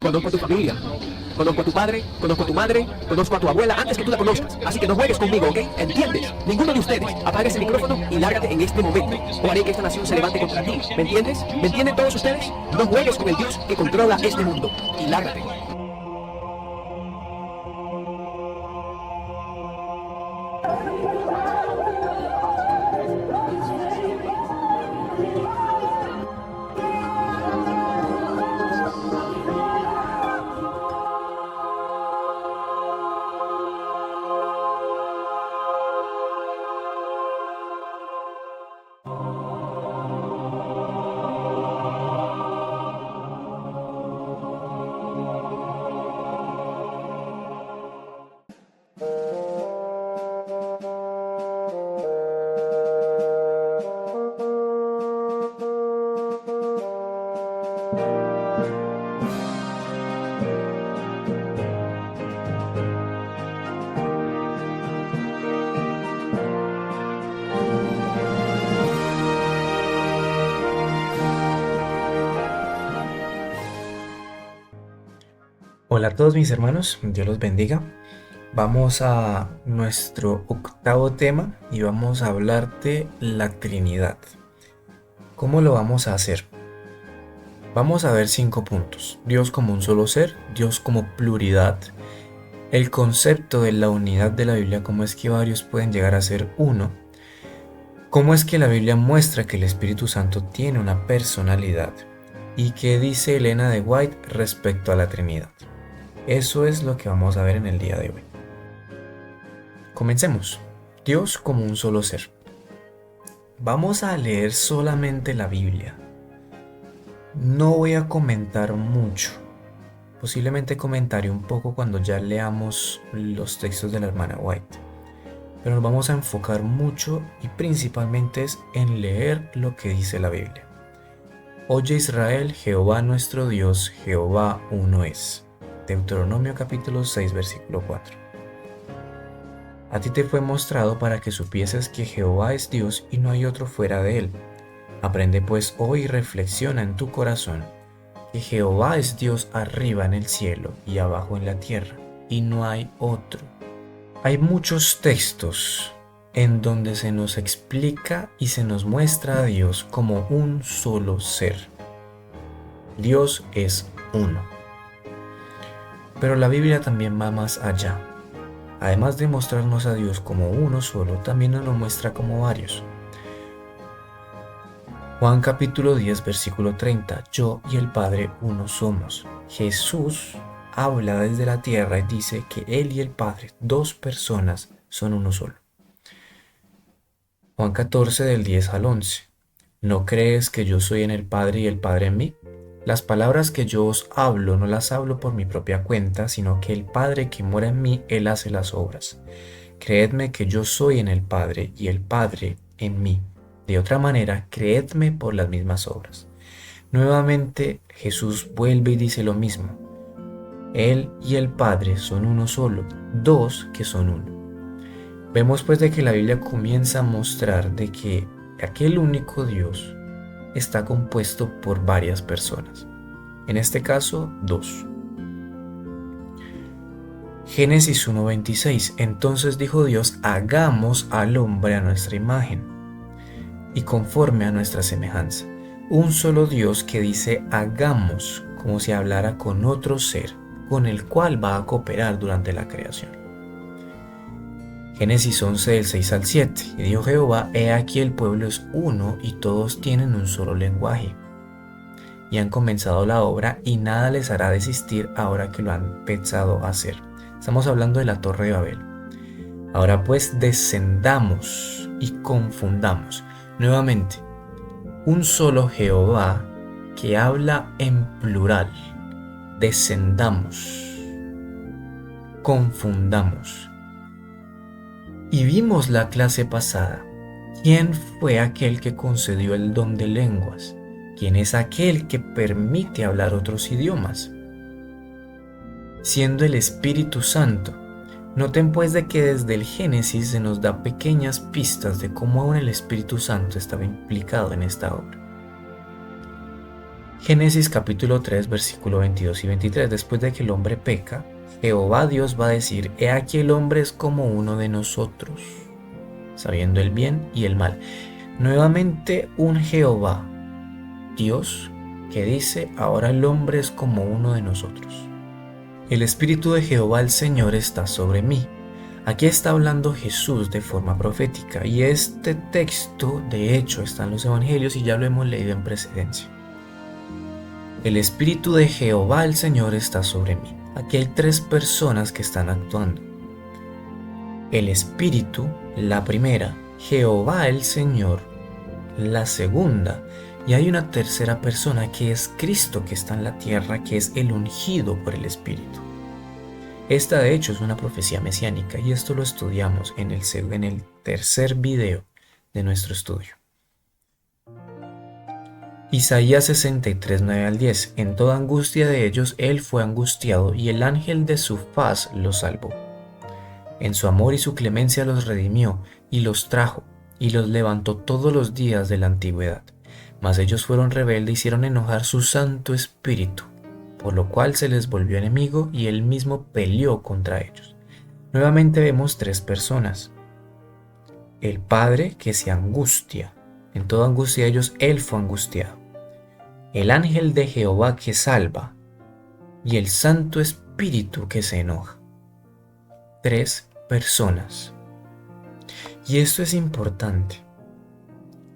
Conozco a tu familia, conozco a tu padre, conozco a tu madre, conozco a tu abuela antes que tú la conozcas. Así que no juegues conmigo, ¿ok? ¿Entiendes? Ninguno de ustedes apague ese micrófono y lárgate en este momento. O haré que esta nación se levante contra ti. ¿Me entiendes? ¿Me entienden todos ustedes? No juegues con el Dios que controla este mundo. Y lárgate. Hola a todos mis hermanos, Dios los bendiga. Vamos a nuestro octavo tema y vamos a hablar de la Trinidad. ¿Cómo lo vamos a hacer? Vamos a ver 5 puntos. Dios como un solo ser, Dios como pluralidad, el concepto de la unidad de la Biblia, cómo es que varios pueden llegar a ser uno, cómo es que la Biblia muestra que el Espíritu Santo tiene una personalidad y qué dice Elena de White respecto a la Trinidad. Eso es lo que vamos a ver en el día de hoy. Comencemos. Dios como un solo ser. Vamos a leer solamente la Biblia. No voy a comentar mucho. Posiblemente comentaré un poco cuando ya leamos los textos de la hermana White. Pero nos vamos a enfocar mucho y principalmente es en leer lo que dice la Biblia. Oye Israel, Jehová nuestro Dios, Jehová uno es. Deuteronomio capítulo 6 versículo 4. A ti te fue mostrado para que supieses que Jehová es Dios y no hay otro fuera de él. Aprende pues hoy y reflexiona en tu corazón que Jehová es Dios arriba en el cielo y abajo en la tierra, y no hay otro. Hay muchos textos en donde se nos explica y se nos muestra a Dios como un solo ser. Dios es uno. Pero la Biblia también va más allá. Además de mostrarnos a Dios como uno solo, también nos lo muestra como varios. Juan capítulo 10 versículo 30. Yo y el Padre uno somos. Jesús habla desde la tierra y dice que Él y el Padre, dos personas, son uno solo. Juan 14 del 10 al 11. ¿No crees que yo soy en el Padre y el Padre en mí? Las palabras que yo os hablo no las hablo por mi propia cuenta, sino que el Padre que mora en mí, Él hace las obras. Creedme que yo soy en el Padre y el Padre en mí. De otra manera, creedme por las mismas obras. Nuevamente Jesús vuelve y dice lo mismo. Él y el Padre son uno solo, dos que son uno. Vemos pues de que la Biblia comienza a mostrar de que aquel único Dios está compuesto por varias personas. En este caso, dos. Génesis 1:26. Entonces dijo Dios, hagamos al hombre a nuestra imagen y conforme a nuestra semejanza. Un solo Dios que dice hagamos, como si hablara con otro ser, con el cual va a cooperar durante la creación. Génesis 11 del 6 al 7. Y dijo Jehová, he aquí el pueblo es uno y todos tienen un solo lenguaje. Y han comenzado la obra y nada les hará desistir ahora que lo han empezado a hacer. Estamos hablando de la Torre de Babel. Ahora pues descendamos y confundamos. Nuevamente, un solo Jehová que habla en plural. Descendamos, confundamos. Y vimos la clase pasada. ¿Quién fue aquel que concedió el don de lenguas? ¿Quién es aquel que permite hablar otros idiomas? Siendo el Espíritu Santo. Noten pues de que desde el Génesis se nos da pequeñas pistas de cómo aún el Espíritu Santo estaba implicado en esta obra. Génesis capítulo 3, versículo 22 y 23. Después de que el hombre peca, Jehová Dios va a decir: he aquí el hombre es como uno de nosotros, sabiendo el bien y el mal. Nuevamente un Jehová Dios que dice: ahora el hombre es como uno de nosotros. El Espíritu de Jehová el Señor está sobre mí. Aquí está hablando Jesús de forma profética, y este texto de hecho está en los evangelios y ya lo hemos leído en precedencia. El Espíritu de Jehová el Señor está sobre mí. Aquí hay tres personas que están actuando. El Espíritu, la primera; Jehová el Señor, la segunda; y hay una tercera persona que es Cristo, que está en la tierra, que es el ungido por el Espíritu. Esta de hecho es una profecía mesiánica, y esto lo estudiamos en el tercer video de nuestro estudio. Isaías 63, 9 al 10. En toda angustia de ellos él fue angustiado, y el ángel de su faz los salvó. En su amor y su clemencia los redimió, y los trajo, y los levantó todos los días de la antigüedad. Mas ellos fueron rebeldes, hicieron enojar su Santo Espíritu, por lo cual se les volvió enemigo, y él mismo peleó contra ellos. Nuevamente vemos tres personas. El Padre que se angustia. En toda angustia de ellos él fue angustiado. El ángel de Jehová que salva, y el Santo Espíritu que se enoja. Tres personas. Y esto es importante.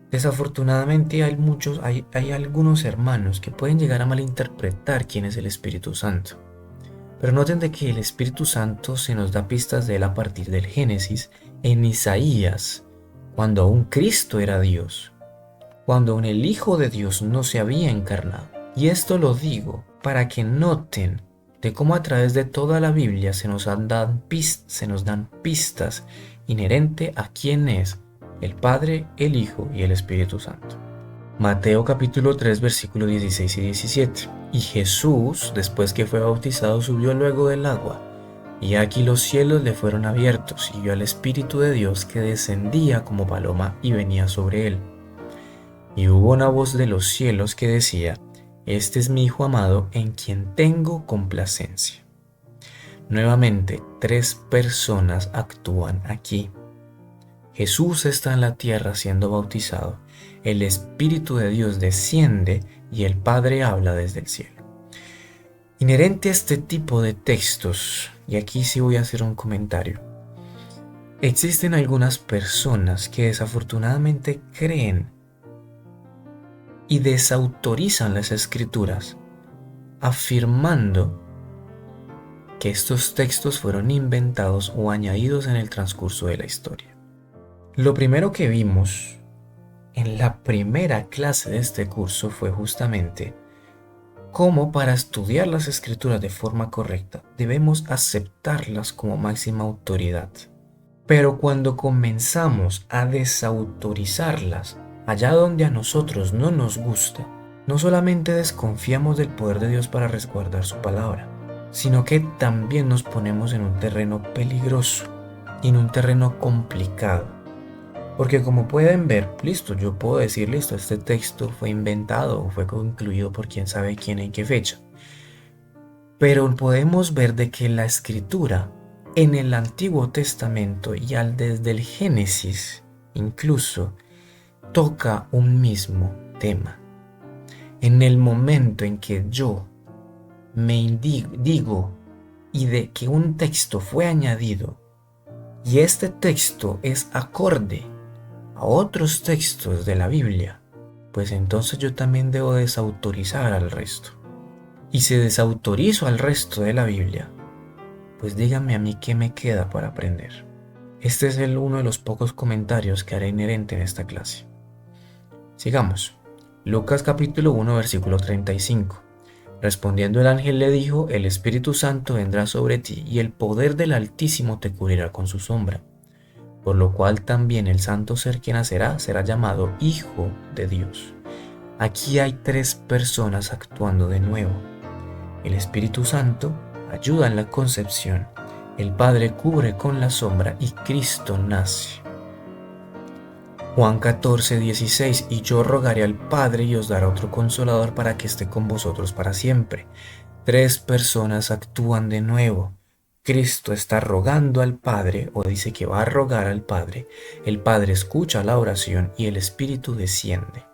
Desafortunadamente hay algunos hermanos que pueden llegar a malinterpretar quién es el Espíritu Santo. Pero noten de que el Espíritu Santo se nos da pistas de él a partir del Génesis, en Isaías, cuando aún Cristo era Dios, cuando aún el Hijo de Dios no se había encarnado. Y esto lo digo para que noten de cómo a través de toda la Biblia se nos dan pistas inherente a quién es el Padre, el Hijo y el Espíritu Santo. Mateo capítulo 3, versículos 16 y 17. Y Jesús, después que fue bautizado, subió luego del agua. Y aquí los cielos le fueron abiertos, y vio al Espíritu de Dios que descendía como paloma y venía sobre él. Y hubo una voz de los cielos que decía: este es mi Hijo amado, en quien tengo complacencia. Nuevamente, tres personas actúan aquí. Jesús está en la tierra siendo bautizado, el Espíritu de Dios desciende y el Padre habla desde el cielo. Inherente a este tipo de textos, y aquí sí voy a hacer un comentario, existen algunas personas que desafortunadamente creen y desautorizan las Escrituras, afirmando que estos textos fueron inventados o añadidos en el transcurso de la historia. Lo primero que vimos en la primera clase de este curso fue justamente cómo para estudiar las Escrituras de forma correcta debemos aceptarlas como máxima autoridad. Pero cuando comenzamos a desautorizarlas allá donde a nosotros no nos gusta, no solamente desconfiamos del poder de Dios para resguardar su palabra, sino que también nos ponemos en un terreno peligroso y en un terreno complicado. Porque como pueden ver, listo, yo puedo decir, listo, este texto fue inventado o fue concluido por quién sabe quién en qué fecha. Pero podemos ver de que la Escritura en el Antiguo Testamento y desde el Génesis incluso toca un mismo tema. En el momento en que yo me digo y de que un texto fue añadido y este texto es acorde a otros textos de la Biblia, pues entonces yo también debo desautorizar al resto. Y si desautorizo al resto de la Biblia, pues díganme a mí qué me queda para aprender. Este es uno de los pocos comentarios que haré inherente en esta clase. Sigamos. Lucas capítulo 1, versículo 35. Respondiendo el ángel le dijo: el Espíritu Santo vendrá sobre ti, y el poder del Altísimo te cubrirá con su sombra. Por lo cual también el santo ser que nacerá será llamado Hijo de Dios. Aquí hay tres personas actuando de nuevo. El Espíritu Santo ayuda en la concepción, el Padre cubre con la sombra y Cristo nace. Juan 14:16, y yo rogaré al Padre y os dará otro consolador para que esté con vosotros para siempre. 3 personas actúan de nuevo. Cristo está rogando al Padre, o dice que va a rogar al Padre. El Padre escucha la oración y el Espíritu desciende.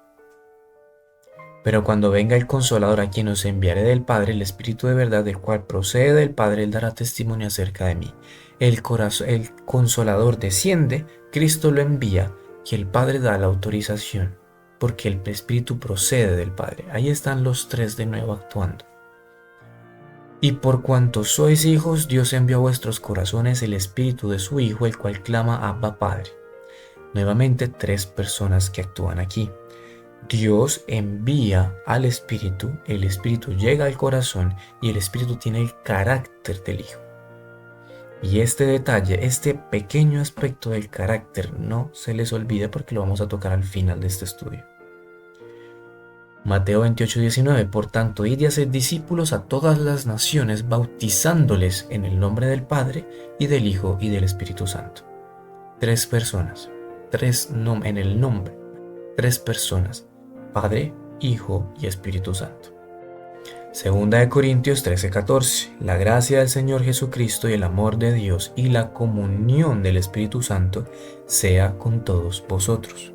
Pero cuando venga el Consolador, a quien os enviaré del Padre, el Espíritu de verdad, del cual procede del Padre, él dará testimonio acerca de mí. El Consolador desciende, Cristo lo envía y el Padre da la autorización, porque el Espíritu procede del Padre. Ahí están los 3 de nuevo actuando. Y por cuanto sois hijos, Dios envió a vuestros corazones el Espíritu de su Hijo, el cual clama Abba Padre. Nuevamente 3 personas que actúan aquí. Dios envía al Espíritu, el Espíritu llega al corazón y el Espíritu tiene el carácter del Hijo. Y este detalle, este pequeño aspecto del carácter no se les olvide porque lo vamos a tocar al final de este estudio. Mateo 28:19, por tanto, id y haced discípulos a todas las naciones, bautizándoles en el nombre del Padre y del Hijo y del Espíritu Santo. 3 personas, en el nombre, 3 personas, Padre, Hijo y Espíritu Santo. Segunda de Corintios 13:14, la gracia del Señor Jesucristo y el amor de Dios y la comunión del Espíritu Santo sea con todos vosotros.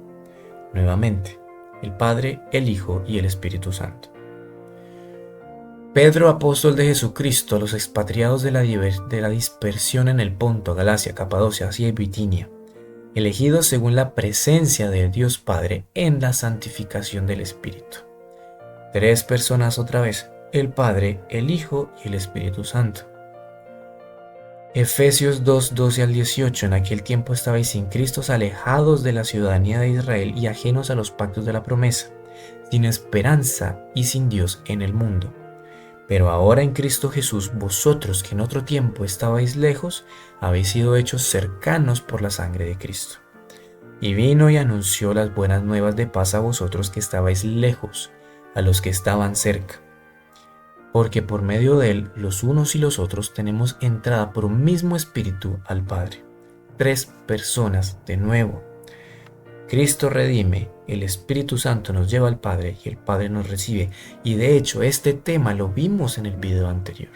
Nuevamente, el Padre, el Hijo y el Espíritu Santo. Pedro, apóstol de Jesucristo, a los expatriados de la dispersión en el Ponto, Galacia, Capadocia, Asia y Bitinia, elegidos según la presencia de Dios Padre en la santificación del Espíritu. 3 personas otra vez, el Padre, el Hijo y el Espíritu Santo. Efesios 2:12-18, en aquel tiempo estabais sin Cristo, alejados de la ciudadanía de Israel y ajenos a los pactos de la promesa, sin esperanza y sin Dios en el mundo. Pero ahora en Cristo Jesús, vosotros que en otro tiempo estabais lejos, habéis sido hechos cercanos por la sangre de Cristo. Y vino y anunció las buenas nuevas de paz a vosotros que estabais lejos, a los que estaban cerca. Porque por medio de él, los unos y los otros tenemos entrada por un mismo espíritu al Padre. 3 personas de nuevo. Cristo redime, el Espíritu Santo nos lleva al Padre y el Padre nos recibe. Y de hecho, este tema lo vimos en el video anterior,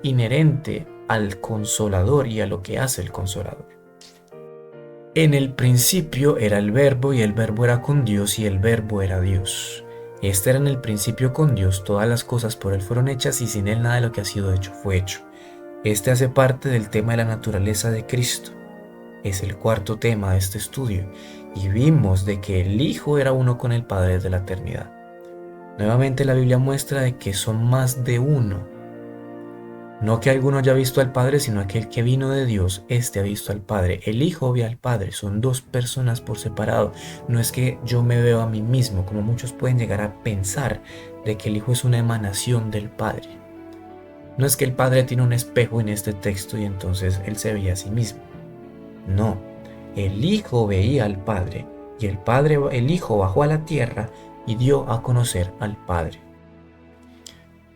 inherente al Consolador y a lo que hace el Consolador. En el principio era el Verbo y el Verbo era con Dios y el Verbo era Dios. Este era en el principio con Dios, todas las cosas por él fueron hechas y sin él nada de lo que ha sido hecho fue hecho. Este hace parte del tema de la naturaleza de Cristo. Es el 4º tema de este estudio y vimos de que el Hijo era uno con el Padre desde la eternidad. Nuevamente la Biblia muestra de que son más de uno. No que alguno haya visto al Padre, sino aquel que vino de Dios, este ha visto al Padre. El Hijo ve al Padre, son 2 personas por separado. No es que yo me veo a mí mismo, como muchos pueden llegar a pensar de que el Hijo es una emanación del Padre. No es que el Padre tiene un espejo en este texto y entonces él se veía a sí mismo. No, el Hijo veía al Padre y el Hijo bajó a la tierra y dio a conocer al Padre.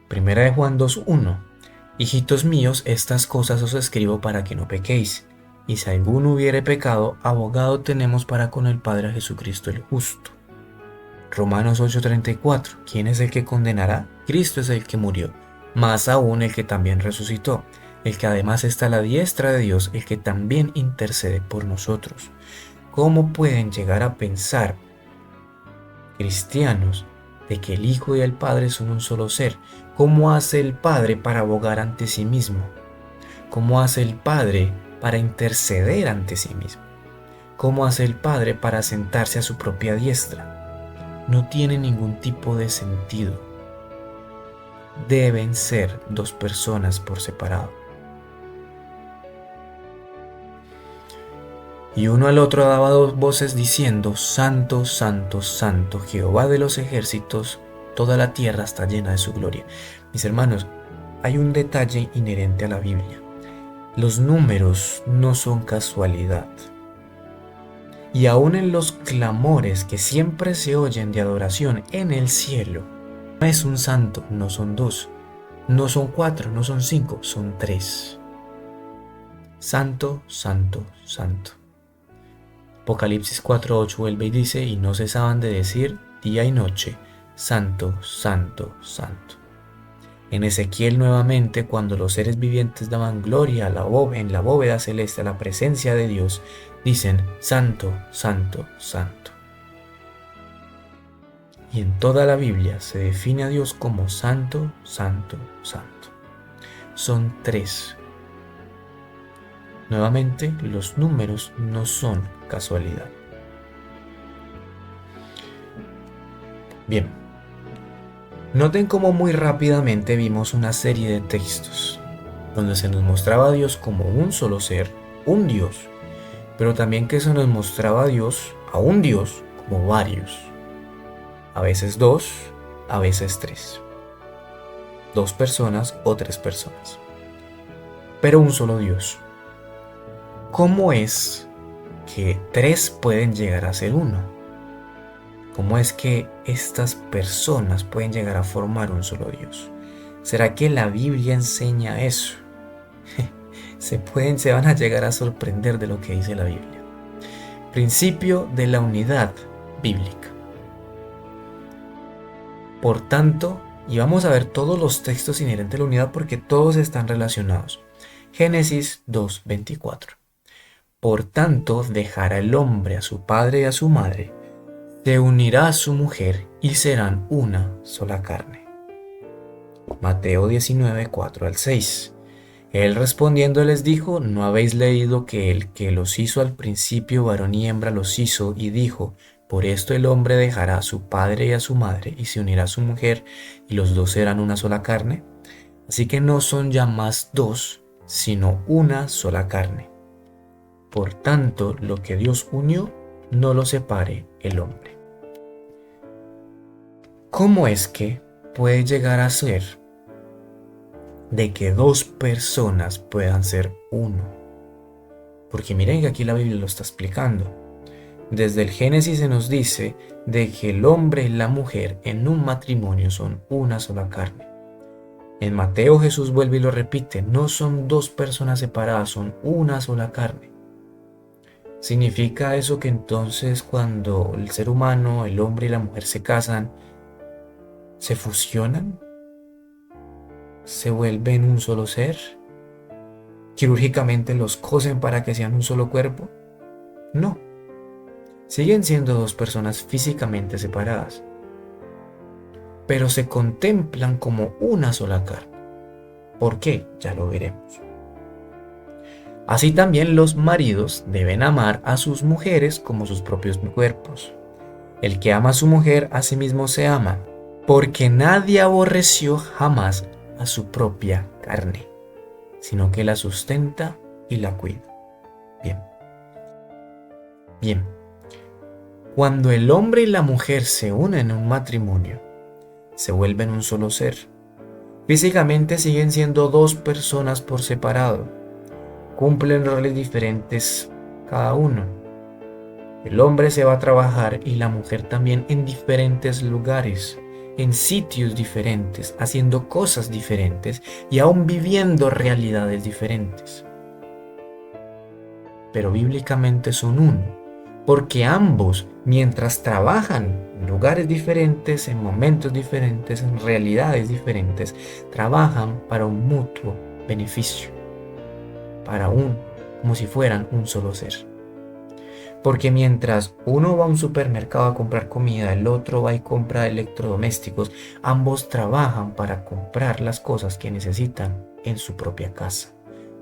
Primera de Juan 2:1. Hijitos míos, estas cosas os escribo para que no pequéis. Y si alguno hubiere pecado, abogado tenemos para con el Padre a Jesucristo el justo. Romanos 8:34. ¿Quién es el que condenará? Cristo es el que murió, más aún el que también resucitó, el que además está a la diestra de Dios, el que también intercede por nosotros. ¿Cómo pueden llegar a pensar cristianos de que el Hijo y el Padre son un solo ser? ¿Cómo hace el Padre para abogar ante sí mismo? ¿Cómo hace el Padre para interceder ante sí mismo? ¿Cómo hace el Padre para sentarse a su propia diestra? No tiene ningún tipo de sentido. Deben ser 2 personas por separado. Y uno al otro daba 2 voces diciendo: Santo, Santo, Santo, Jehová de los ejércitos, toda la tierra está llena de su gloria. Mis hermanos, hay un detalle inherente a la Biblia. Los números no son casualidad. Y aún en los clamores que siempre se oyen de adoración en el cielo, no es un santo, no son 2, no son 4, no son 5, son 3. Santo, Santo, Santo. Apocalipsis 4:8 vuelve y dice, y no cesaban de decir día y noche, Santo, Santo, Santo. En Ezequiel nuevamente, cuando los seres vivientes daban gloria en la bóveda celeste a la presencia de Dios, dicen, Santo, Santo, Santo. Y en toda la Biblia se define a Dios como Santo, Santo, Santo. Son 3. Nuevamente, los números no son casualidad. Bien, noten cómo muy rápidamente vimos una serie de textos donde se nos mostraba a Dios como un solo ser, un Dios, pero también que se nos mostraba a un Dios como varios, a veces 2, a veces 3, 2 personas o 3 personas, pero un solo Dios. ¿Cómo es que 3 pueden llegar a ser 1? ¿Cómo es que estas personas pueden llegar a formar un solo Dios? ¿Será que la Biblia enseña eso? Se van a llegar a sorprender de lo que dice la Biblia. Principio de la unidad bíblica. Por tanto, y vamos a ver todos los textos inherentes a la unidad porque todos están relacionados. Génesis 2:24. Por tanto, dejará el hombre a su padre y a su madre, se unirá a su mujer y serán una sola carne. Mateo 19:4-6. Él respondiendo les dijo, ¿no habéis leído que el que los hizo al principio varón y hembra los hizo? Y dijo, por esto el hombre dejará a su padre y a su madre y se unirá a su mujer y los dos serán una sola carne. Así que no son ya más 2, sino una sola carne. Por tanto, lo que Dios unió, no lo separe el hombre. ¿Cómo es que puede llegar a ser de que 2 personas puedan ser uno? Porque miren que aquí la Biblia lo está explicando. Desde el Génesis se nos dice de que el hombre y la mujer en un matrimonio son una sola carne. En Mateo Jesús vuelve y lo repite, no son 2 personas separadas, son una sola carne. ¿Significa eso que entonces cuando el ser humano, el hombre y la mujer se casan, se fusionan? ¿Se vuelven un solo ser? ¿Quirúrgicamente los cosen para que sean un solo cuerpo? No. Siguen siendo 2 personas físicamente separadas, pero se contemplan como una sola carne. ¿Por qué? Ya lo veremos. Así también los maridos deben amar a sus mujeres como sus propios cuerpos. El que ama a su mujer a sí mismo se ama, porque nadie aborreció jamás a su propia carne, sino que la sustenta y la cuida. Bien. Cuando el hombre y la mujer se unen en un matrimonio, se vuelven un solo ser. Físicamente siguen siendo 2 personas por separado. Cumplen roles diferentes cada uno. El hombre se va a trabajar y la mujer también en diferentes lugares, en sitios diferentes, haciendo cosas diferentes y aún viviendo realidades diferentes. Pero bíblicamente son uno, porque ambos, mientras trabajan en lugares diferentes, en momentos diferentes, en realidades diferentes, trabajan para un mutuo beneficio, como si fueran un solo ser. Porque mientras uno va a un supermercado a comprar comida, el otro va y compra electrodomésticos, ambos trabajan para comprar las cosas que necesitan en su propia casa,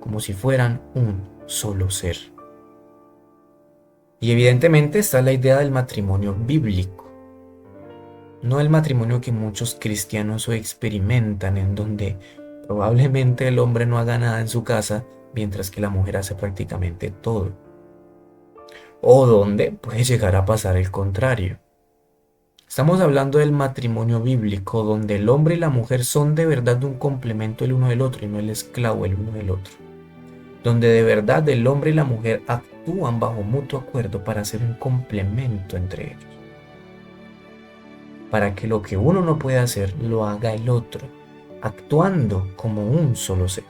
como si fueran un solo ser. Y evidentemente está la idea del matrimonio bíblico, no el matrimonio que muchos cristianos hoy experimentan, en donde probablemente el hombre no haga nada en su casa, mientras que la mujer hace prácticamente todo. O donde puede llegar a pasar el contrario. Estamos hablando del matrimonio bíblico, donde el hombre y la mujer son de verdad un complemento el uno del otro y no el esclavo el uno del otro. Donde de verdad el hombre y la mujer actúan bajo mutuo acuerdo para hacer un complemento entre ellos. Para que lo que uno no puede hacer, lo haga el otro, actuando como un solo ser.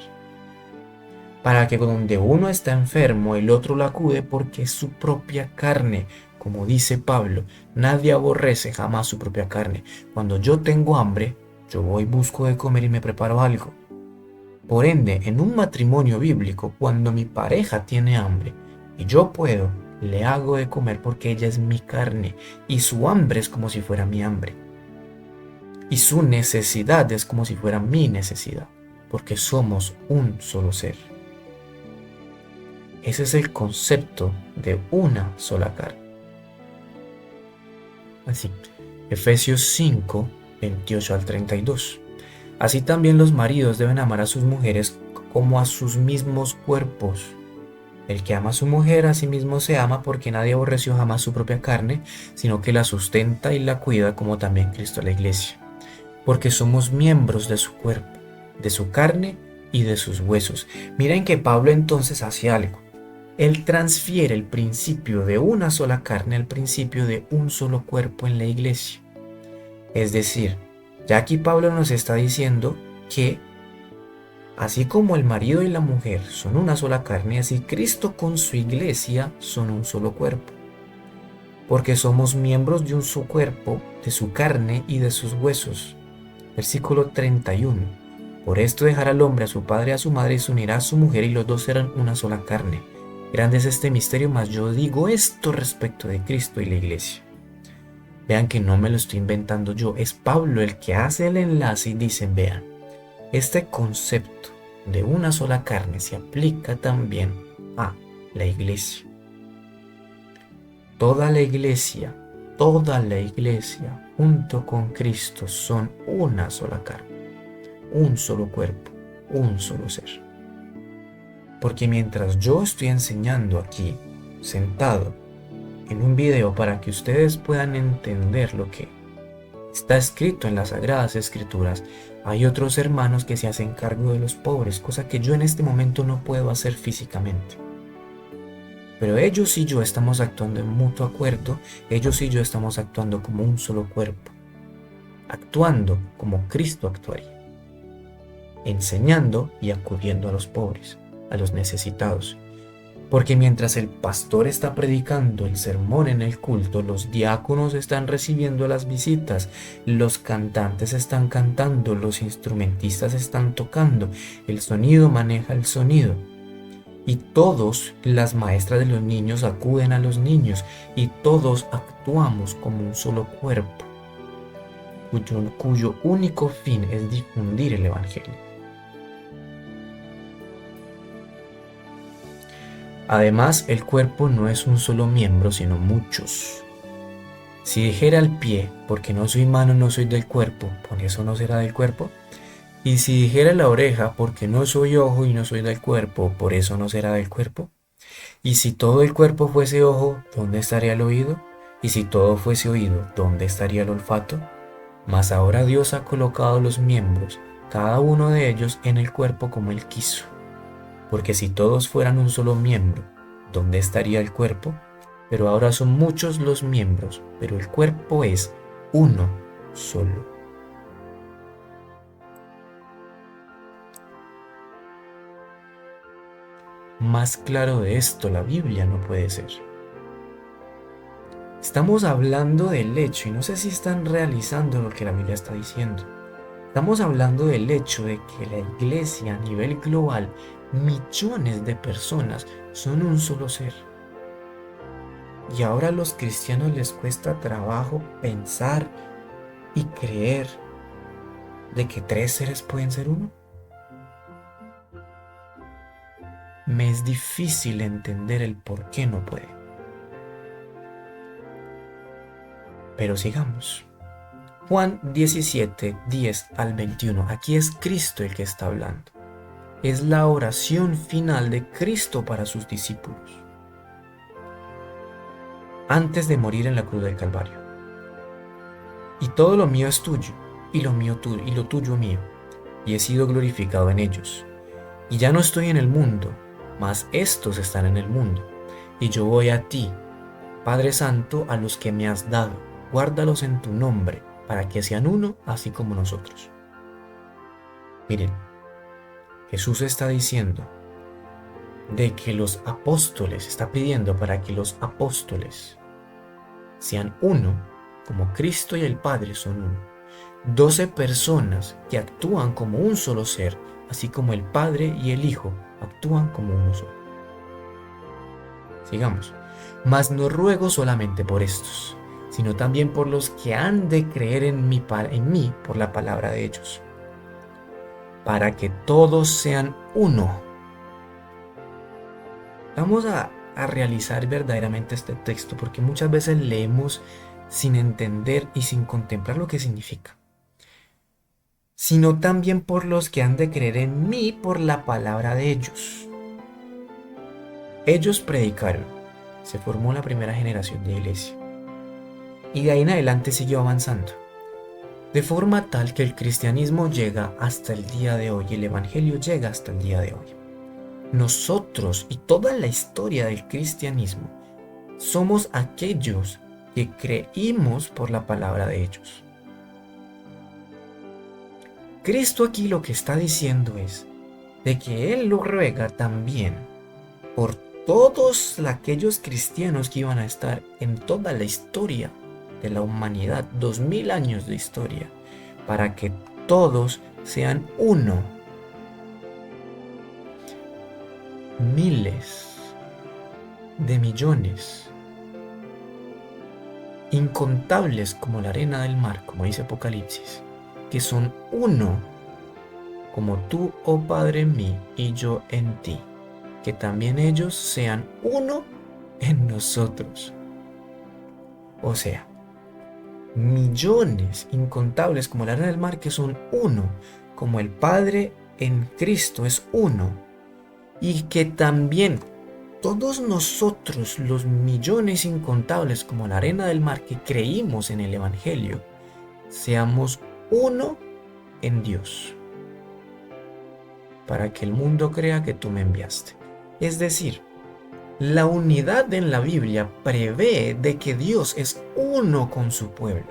para que donde uno está enfermo, el otro lo acude porque es su propia carne. Como dice Pablo, nadie aborrece jamás su propia carne. Cuando yo tengo hambre, yo voy, busco de comer y me preparo algo. Por ende, en un matrimonio bíblico, cuando mi pareja tiene hambre y yo puedo, le hago de comer porque ella es mi carne y su hambre es como si fuera mi hambre. Y su necesidad es como si fuera mi necesidad, porque somos un solo ser. Ese es el concepto de una sola carne. Así, Efesios 5, 28 al 32. Así también los maridos deben amar a sus mujeres como a sus mismos cuerpos. El que ama a su mujer a sí mismo se ama, porque nadie aborreció jamás su propia carne, sino que la sustenta y la cuida, como también Cristo a la iglesia. Porque somos miembros de su cuerpo, de su carne y de sus huesos. Miren que Pablo entonces hace algo. Él transfiere el principio de una sola carne al principio de un solo cuerpo en la iglesia. Es decir, ya aquí Pablo nos está diciendo que así como el marido y la mujer son una sola carne, así Cristo con su iglesia son un solo cuerpo. Porque somos miembros de un solo cuerpo, de su carne y de sus huesos. Versículo 31. Por esto dejará el hombre a su padre y a su madre y se unirá a su mujer y los dos serán una sola carne. Grande es este misterio, mas yo digo esto respecto de Cristo y la iglesia. Vean que no me lo estoy inventando yo, es Pablo el que hace el enlace y dice, vean, este concepto de una sola carne se aplica también a la iglesia. Toda la iglesia, junto con Cristo, son una sola carne, un solo cuerpo, un solo ser. Porque mientras yo estoy enseñando aquí, sentado en un video para que ustedes puedan entender lo que está escrito en las Sagradas Escrituras, hay otros hermanos que se hacen cargo de los pobres, cosa que yo en este momento no puedo hacer físicamente. Pero ellos y yo estamos actuando en mutuo acuerdo, ellos y yo estamos actuando como un solo cuerpo, actuando como Cristo actuaría, enseñando y acudiendo a los pobres, a los necesitados. Porque mientras el pastor está predicando el sermón en el culto, los diáconos están recibiendo las visitas, los cantantes están cantando, los instrumentistas están tocando, el sonido maneja el sonido. Y todos, las maestras de los niños acuden a los niños y todos actuamos como un solo cuerpo, cuyo único fin es difundir el evangelio. Además, el cuerpo no es un solo miembro, sino muchos. Si dijera el pie, porque no soy mano, no soy del cuerpo, ¿por eso no será del cuerpo? Y si dijera la oreja, porque no soy ojo y no soy del cuerpo, ¿por eso no será del cuerpo? Y si todo el cuerpo fuese ojo, ¿dónde estaría el oído? Y si todo fuese oído, ¿dónde estaría el olfato? Mas ahora Dios ha colocado los miembros, cada uno de ellos, en el cuerpo como Él quiso. Porque si todos fueran un solo miembro, ¿dónde estaría el cuerpo? Pero ahora son muchos los miembros, pero el cuerpo es uno solo. Más claro de esto la Biblia no puede ser. Estamos hablando del hecho, y no sé si están realizando lo que la Biblia está diciendo. Estamos hablando del hecho de que la iglesia a nivel global, millones de personas son un solo ser. Y ahora a los cristianos les cuesta trabajo pensar y creer de que 3 seres pueden ser uno. Me es difícil entender el por qué no puede. Pero sigamos. Juan 17, 10 al 21. Aquí es Cristo el que está hablando. Es la oración final de Cristo para sus discípulos, antes de morir en la cruz del Calvario. Y todo lo mío es tuyo, y lo mío tuyo, y lo tuyo mío, y he sido glorificado en ellos. Y ya no estoy en el mundo, mas estos están en el mundo, y yo voy a ti, Padre Santo, a los que me has dado, guárdalos en tu nombre, para que sean uno, así como nosotros. Miren, Jesús está diciendo de que los apóstoles, está pidiendo para que los apóstoles sean uno, como Cristo y el Padre son uno. 12 personas que actúan como un solo ser, así como el Padre y el Hijo actúan como uno solo. Sigamos. Mas no ruego solamente por estos, sino también por los que han de creer en mí por la palabra de ellos, para que todos sean uno. Vamos a realizar verdaderamente este texto, porque muchas veces leemos sin entender y sin contemplar lo que significa. Sino también por los que han de creer en mí por la palabra de ellos. Ellos predicaron, se formó la primera generación de iglesia, y de ahí en adelante siguió avanzando, de forma tal que el cristianismo llega hasta el día de hoy, y el evangelio llega hasta el día de hoy. Nosotros y toda la historia del cristianismo somos aquellos que creímos por la palabra de ellos. Cristo aquí lo que está diciendo es de que Él lo ruega también por todos aquellos cristianos que iban a estar en toda la historia de la humanidad, 2000 años de historia, para que todos sean uno. Miles de millones, incontables como la arena del mar, como dice Apocalipsis, que son uno, como tú, oh Padre, en mí y yo en ti, que también ellos sean uno en nosotros. O sea, millones incontables como la arena del mar que son uno, como el Padre en Cristo es uno, y que también todos nosotros, los millones incontables como la arena del mar que creímos en el Evangelio, seamos uno en Dios, para que el mundo crea que tú me enviaste. Es decir, la unidad en la Biblia prevé de que Dios es uno con su pueblo,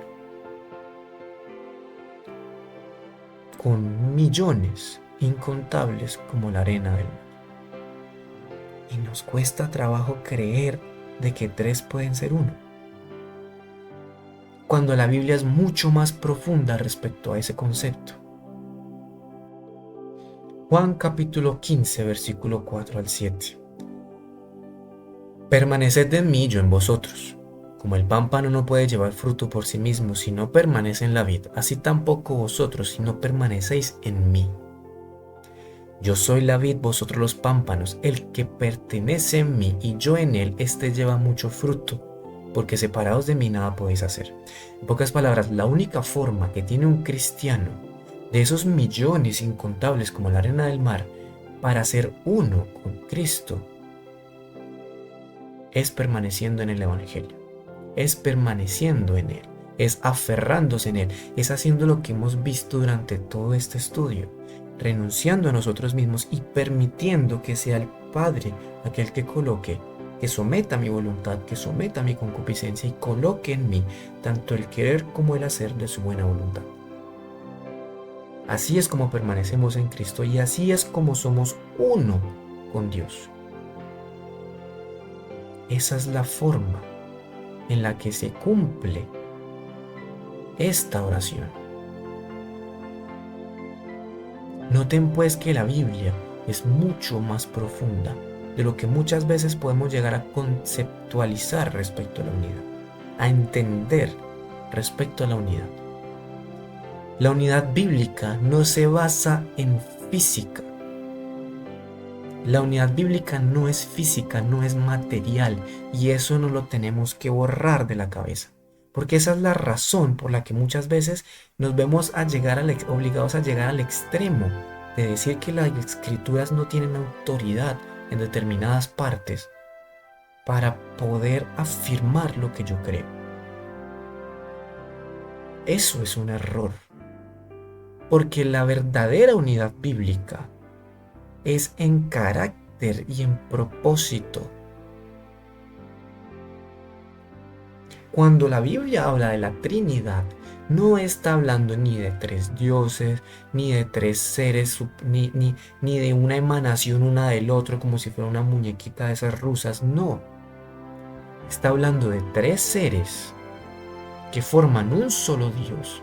con millones incontables como la arena del mar. Y nos cuesta trabajo creer de que tres pueden ser uno, cuando la Biblia es mucho más profunda respecto a ese concepto. Juan capítulo 15, versículo 4 al 7. Permaneced en mí, yo en vosotros. Como el pámpano no puede llevar fruto por sí mismo si no permanece en la vid, así tampoco vosotros si no permanecéis en mí. Yo soy la vid, vosotros los pámpanos. El que pertenece en mí y yo en él, éste lleva mucho fruto, porque separados de mí nada podéis hacer. En pocas palabras, la única forma que tiene un cristiano de esos millones incontables como la arena del mar para ser uno con Cristo es permaneciendo en el Evangelio, es permaneciendo en Él, es aferrándose en Él, es haciendo lo que hemos visto durante todo este estudio, renunciando a nosotros mismos y permitiendo que sea el Padre aquel que coloque, que someta mi voluntad, que someta mi concupiscencia y coloque en mí tanto el querer como el hacer de su buena voluntad. Así es como permanecemos en Cristo y así es como somos uno con Dios. Esa es la forma en la que se cumple esta oración. Noten pues que la Biblia es mucho más profunda de lo que muchas veces podemos llegar a conceptualizar respecto a la unidad, a entender respecto a la unidad. La unidad bíblica no se basa en física. La unidad bíblica no es física, no es material, y eso no lo tenemos que borrar de la cabeza, porque esa es la razón por la que muchas veces nos vemos obligados a llegar al extremo de decir que las escrituras no tienen autoridad en determinadas partes para poder afirmar lo que yo creo. Eso es un error, porque la verdadera unidad bíblica es en carácter y en propósito. Cuando la Biblia habla de la Trinidad, No está hablando ni de tres dioses, ni de tres seres, ni de una emanación una del otro como si fuera una muñequita de esas rusas. No. Está hablando de tres seres que forman un solo Dios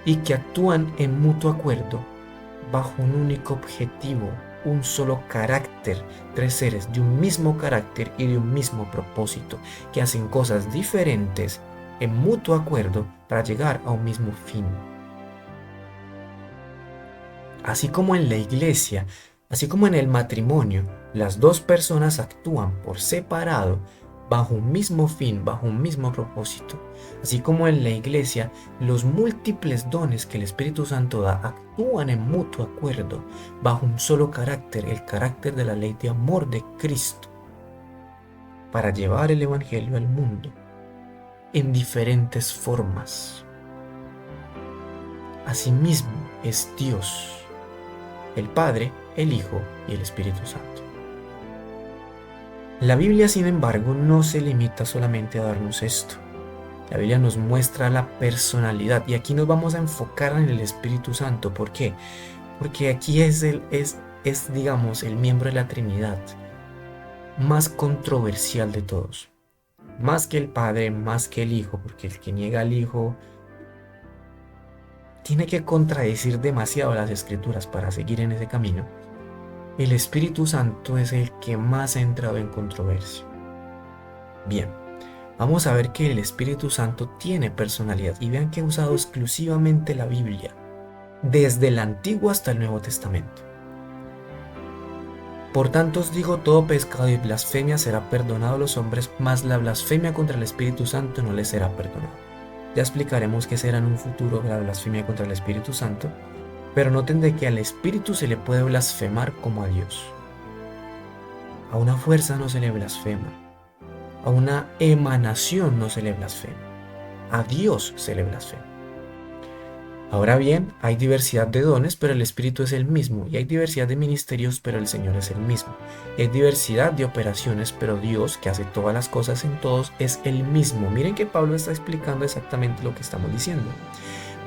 y que actúan en mutuo acuerdo bajo un único objetivo, un solo carácter, tres seres de un mismo carácter y de un mismo propósito, que hacen cosas diferentes en mutuo acuerdo para llegar a un mismo fin. Así como en la iglesia, así como en el matrimonio, las dos personas actúan por separado bajo un mismo fin, bajo un mismo propósito. Así como en la iglesia, los múltiples dones que el Espíritu Santo da actúan en mutuo acuerdo bajo un solo carácter, el carácter de la ley de amor de Cristo, para llevar el Evangelio al mundo en diferentes formas. Asimismo es Dios, el Padre, el Hijo y el Espíritu Santo. La Biblia, sin embargo, no se limita solamente a darnos esto. La Biblia nos muestra la personalidad y aquí nos vamos a enfocar en el Espíritu Santo. ¿Por qué? Porque aquí es digamos, el miembro de la Trinidad más controversial de todos. Más que el Padre, más que el Hijo, porque el que niega al Hijo tiene que contradecir demasiado las Escrituras para seguir en ese camino. El Espíritu Santo es el que más ha entrado en controversia. Bien, vamos a ver que el Espíritu Santo tiene personalidad y vean que ha usado exclusivamente la Biblia, desde el Antiguo hasta el Nuevo Testamento. Por tanto os digo, todo pecado y blasfemia será perdonado a los hombres, mas la blasfemia contra el Espíritu Santo no les será perdonada. Ya explicaremos qué será en un futuro la blasfemia contra el Espíritu Santo, pero noten de que al Espíritu se le puede blasfemar como a Dios. A una fuerza no se le blasfema, a una emanación no se le blasfema, a Dios se le blasfema. Ahora bien, hay diversidad de dones, pero el Espíritu es el mismo, y hay diversidad de ministerios, pero el Señor es el mismo. Y hay diversidad de operaciones, pero Dios, que hace todas las cosas en todos, es el mismo. Miren que Pablo está explicando exactamente lo que estamos diciendo.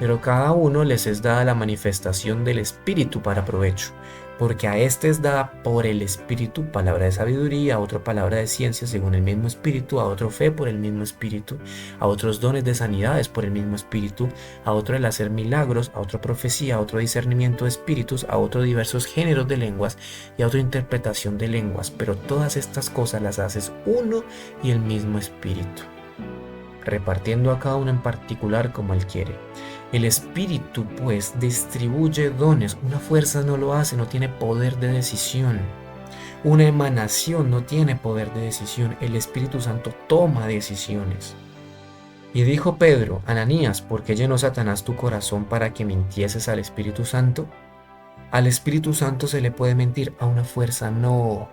Pero cada uno les es dada la manifestación del Espíritu para provecho, porque a este es dada por el Espíritu palabra de sabiduría, a otro palabra de ciencia según el mismo Espíritu, a otro fe por el mismo Espíritu, a otros dones de sanidades por el mismo Espíritu, a otro el hacer milagros, a otro profecía, a otro discernimiento de espíritus, a otro diversos géneros de lenguas y a otra interpretación de lenguas, pero todas estas cosas las haces uno y el mismo Espíritu, repartiendo a cada uno en particular como Él quiere. El Espíritu, pues, distribuye dones. Una fuerza no lo hace, no tiene poder de decisión. Una emanación no tiene poder de decisión. El Espíritu Santo toma decisiones. Y dijo Pedro, Ananías, ¿por qué llenó Satanás tu corazón para que mintieses al Espíritu Santo? Al Espíritu Santo se le puede mentir, a una fuerza no.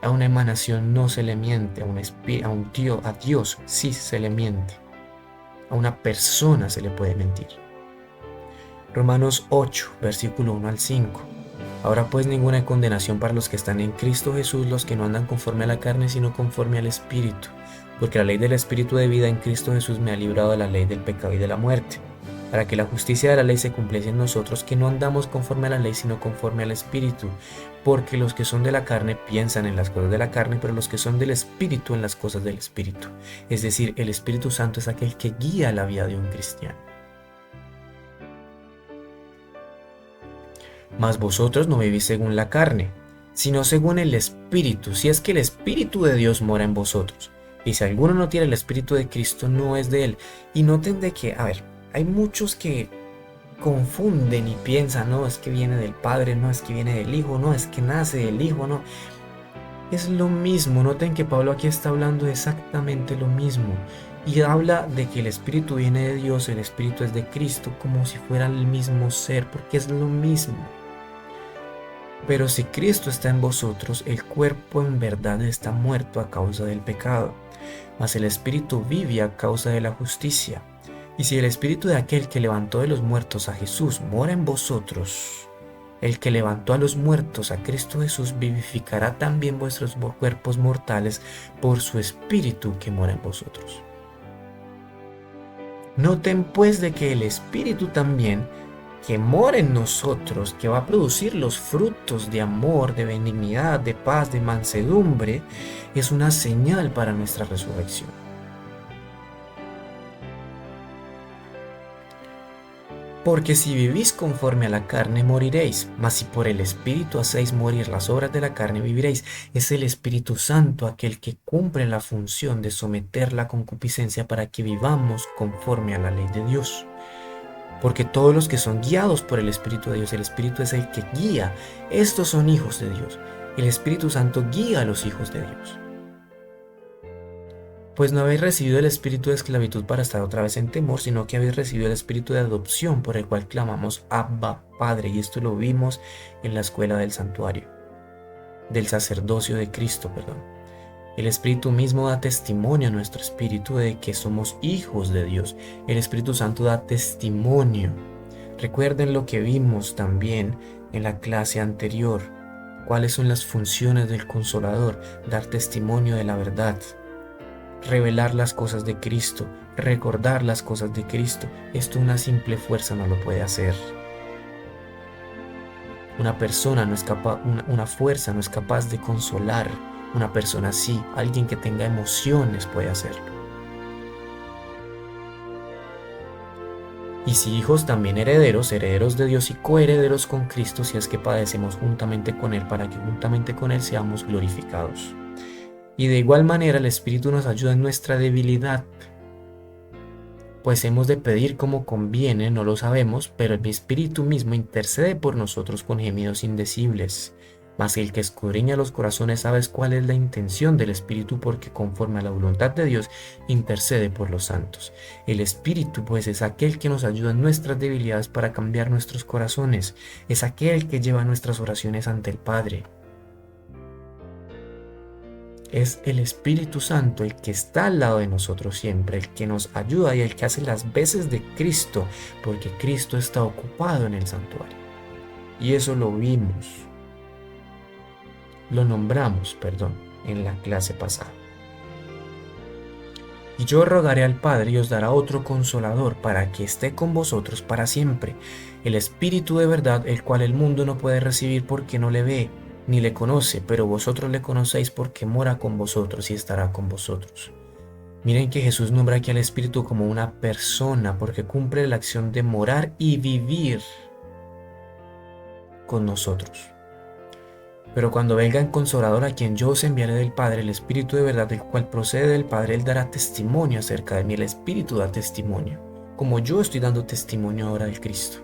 A una emanación no se le miente, a Dios sí se le miente. A una persona se le puede mentir. Romanos 8, versículo 1 al 5. Ahora pues ninguna condenación para los que están en Cristo Jesús, los que no andan conforme a la carne, sino conforme al Espíritu. Porque la ley del Espíritu de vida en Cristo Jesús me ha librado de la ley del pecado y de la muerte. Para que la justicia de la ley se cumpliese en nosotros, que no andamos conforme a la ley, sino conforme al Espíritu. Porque los que son de la carne piensan en las cosas de la carne, pero los que son del Espíritu en las cosas del Espíritu. Es decir, el Espíritu Santo es aquel que guía la vida de un cristiano. Mas vosotros no vivís según la carne, sino según el Espíritu, si es que el Espíritu de Dios mora en vosotros. Y si alguno no tiene el Espíritu de Cristo, no es de él. Y noten de que, hay muchos que confunden y piensan, no, es que viene del Padre, no, es que viene del Hijo, no, es que nace del Hijo, no. Es lo mismo, noten que Pablo aquí está hablando exactamente lo mismo. Y habla de que el Espíritu viene de Dios, el Espíritu es de Cristo, como si fuera el mismo ser, porque es lo mismo. Pero si Cristo está en vosotros, el cuerpo en verdad está muerto a causa del pecado, mas el Espíritu vive a causa de la justicia. Y si el Espíritu de aquel que levantó de los muertos a Jesús mora en vosotros, el que levantó a los muertos a Cristo Jesús vivificará también vuestros cuerpos mortales por su Espíritu que mora en vosotros. Noten pues de que el Espíritu también, que mora en nosotros, que va a producir los frutos de amor, de benignidad, de paz, de mansedumbre, es una señal para nuestra resurrección. Porque si vivís conforme a la carne, moriréis, mas si por el Espíritu hacéis morir las obras de la carne, viviréis. Es el Espíritu Santo aquel que cumple la función de someter la concupiscencia para que vivamos conforme a la ley de Dios. Porque todos los que son guiados por el Espíritu de Dios, el Espíritu es el que guía. Estos son hijos de Dios. El Espíritu Santo guía a los hijos de Dios. Pues no habéis recibido el espíritu de esclavitud para estar otra vez en temor, sino que habéis recibido el espíritu de adopción por el cual clamamos Abba, Padre. Y esto lo vimos en la escuela del santuario, del sacerdocio de Cristo, perdón. El Espíritu mismo da testimonio a nuestro espíritu de que somos hijos de Dios. El Espíritu Santo da testimonio. Recuerden lo que vimos también en la clase anterior. ¿Cuáles son las funciones del Consolador? Dar testimonio de la verdad. Revelar las cosas de Cristo, recordar las cosas de Cristo. Esto una simple fuerza no lo puede hacer. Una persona no es capaz, una fuerza no es capaz de consolar. Una persona sí, alguien que tenga emociones puede hacerlo. Y si hijos, también herederos, herederos de Dios y coherederos con Cristo, si es que padecemos juntamente con Él, para que juntamente con Él seamos glorificados. Y de igual manera el Espíritu nos ayuda en nuestra debilidad, pues hemos de pedir como conviene, no lo sabemos, pero el Espíritu mismo intercede por nosotros con gemidos indecibles. Mas el que escudriña los corazones sabe cuál es la intención del Espíritu, porque conforme a la voluntad de Dios intercede por los santos. El Espíritu pues es aquel que nos ayuda en nuestras debilidades para cambiar nuestros corazones, es aquel que lleva nuestras oraciones ante el Padre. Es el Espíritu Santo el que está al lado de nosotros siempre, el que nos ayuda y el que hace las veces de Cristo, porque Cristo está ocupado en el santuario. Y eso lo vimos, lo nombramos, en la clase pasada. Y yo rogaré al Padre y os dará otro consolador para que esté con vosotros para siempre, el Espíritu de verdad, el cual el mundo no puede recibir porque no le ve ni le conoce, pero vosotros le conocéis porque mora con vosotros y estará con vosotros. Miren que Jesús nombra aquí al Espíritu como una persona porque cumple la acción de morar y vivir con nosotros. Pero cuando venga el Consolador, a quien yo os enviaré del Padre, el Espíritu de verdad, el cual procede del Padre, Él dará testimonio acerca de mí. El Espíritu da testimonio, como yo estoy dando testimonio ahora del Cristo.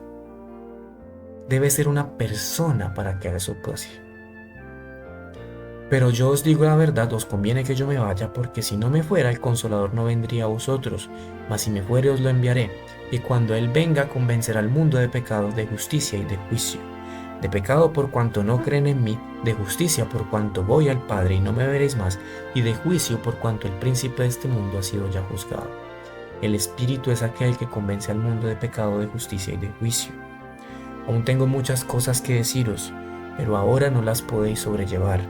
Debe ser una persona para que eso pase. Pero yo os digo la verdad, os conviene que yo me vaya, porque si no me fuera, el Consolador no vendría a vosotros, mas si me fuere os lo enviaré, y cuando Él venga convencerá al mundo de pecado, de justicia y de juicio. De pecado por cuanto no creen en mí, de justicia por cuanto voy al Padre y no me veréis más, y de juicio por cuanto el príncipe de este mundo ha sido ya juzgado. El Espíritu es aquel que convence al mundo de pecado, de justicia y de juicio. Aún tengo muchas cosas que deciros, pero ahora no las podéis sobrellevar.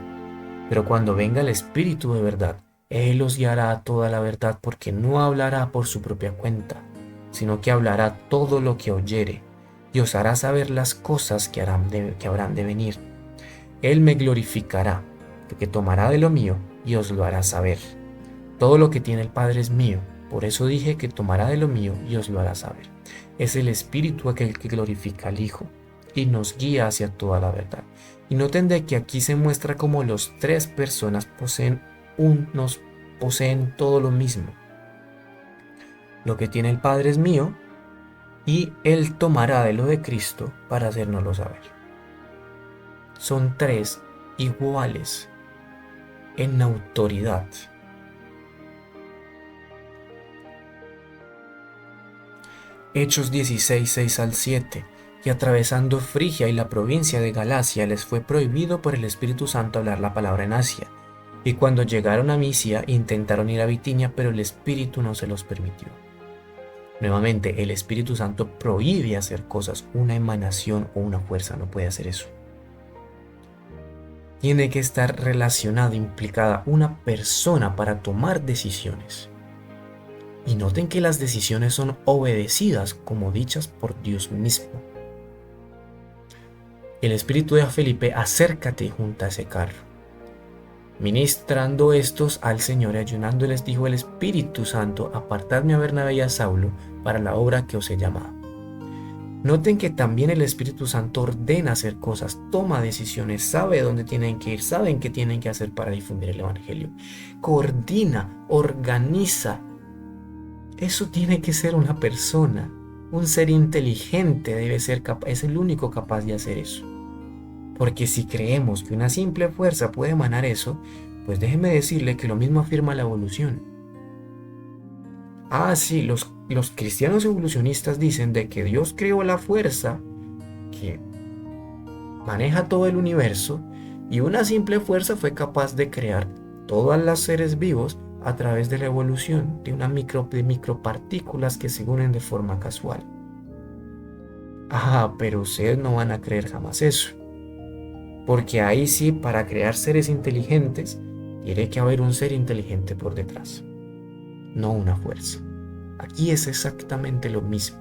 Pero cuando venga el Espíritu de verdad, Él os guiará a toda la verdad, porque no hablará por su propia cuenta, sino que hablará todo lo que oyere, y os hará saber las cosas que habrán de venir. Él me glorificará, porque tomará de lo mío y os lo hará saber. Todo lo que tiene el Padre es mío, por eso dije que tomará de lo mío y os lo hará saber. Es el Espíritu aquel que glorifica al Hijo, y nos guía hacia toda la verdad. Y noten de que aquí se muestra como los tres personas poseen todo lo mismo. Lo que tiene el Padre es mío, y Él tomará de lo de Cristo para hacérnoslo saber. Son tres iguales en autoridad. Hechos 16, 6 al 7. Y atravesando Frigia y la provincia de Galacia, les fue prohibido por el Espíritu Santo hablar la palabra en Asia. Y cuando llegaron a Misia, intentaron ir a Bitinia, pero el Espíritu no se los permitió. Nuevamente, el Espíritu Santo prohíbe hacer cosas. Una emanación o una fuerza no puede hacer eso. Tiene que estar relacionada, implicada una persona para tomar decisiones. Y noten que las decisiones son obedecidas como dichas por Dios mismo. El Espíritu de Felipe, acércate y junta ese carro. Ministrando estos al Señor y ayunando, les dijo el Espíritu Santo: apartadme a Bernabé y a Saulo para la obra que os he llamado. Noten que también el Espíritu Santo ordena hacer cosas, toma decisiones, sabe dónde tienen que ir, saben qué tienen que hacer para difundir el Evangelio. Coordina, organiza. Eso tiene que ser una persona, un ser inteligente debe ser capaz, es el único capaz de hacer eso. Porque si creemos que una simple fuerza puede emanar eso, pues déjeme decirle que lo mismo afirma la evolución. Sí, los cristianos evolucionistas dicen de que Dios creó la fuerza que maneja todo el universo y una simple fuerza fue capaz de crear todos los seres vivos a través de la evolución de micropartículas que se unen de forma casual. Pero ustedes no van a creer jamás eso. Porque ahí sí, para crear seres inteligentes, tiene que haber un ser inteligente por detrás, no una fuerza. Aquí es exactamente lo mismo,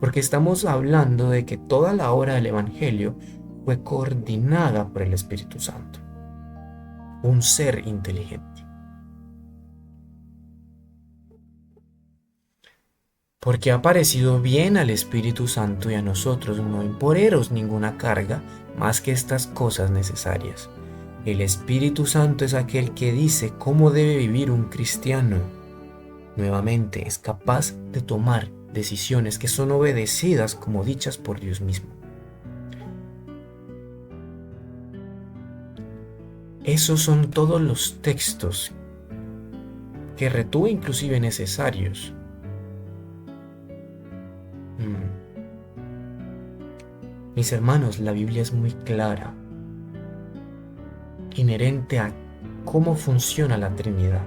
porque estamos hablando de que toda la obra del Evangelio fue coordinada por el Espíritu Santo, un ser inteligente. Porque ha parecido bien al Espíritu Santo y a nosotros no imponeros ninguna carga más que estas cosas necesarias. El Espíritu Santo es aquel que dice cómo debe vivir un cristiano. Nuevamente, es capaz de tomar decisiones que son obedecidas como dichas por Dios mismo. Esos son todos los textos que retuve inclusive necesarios. Mis hermanos, la Biblia es muy clara, inherente a cómo funciona la Trinidad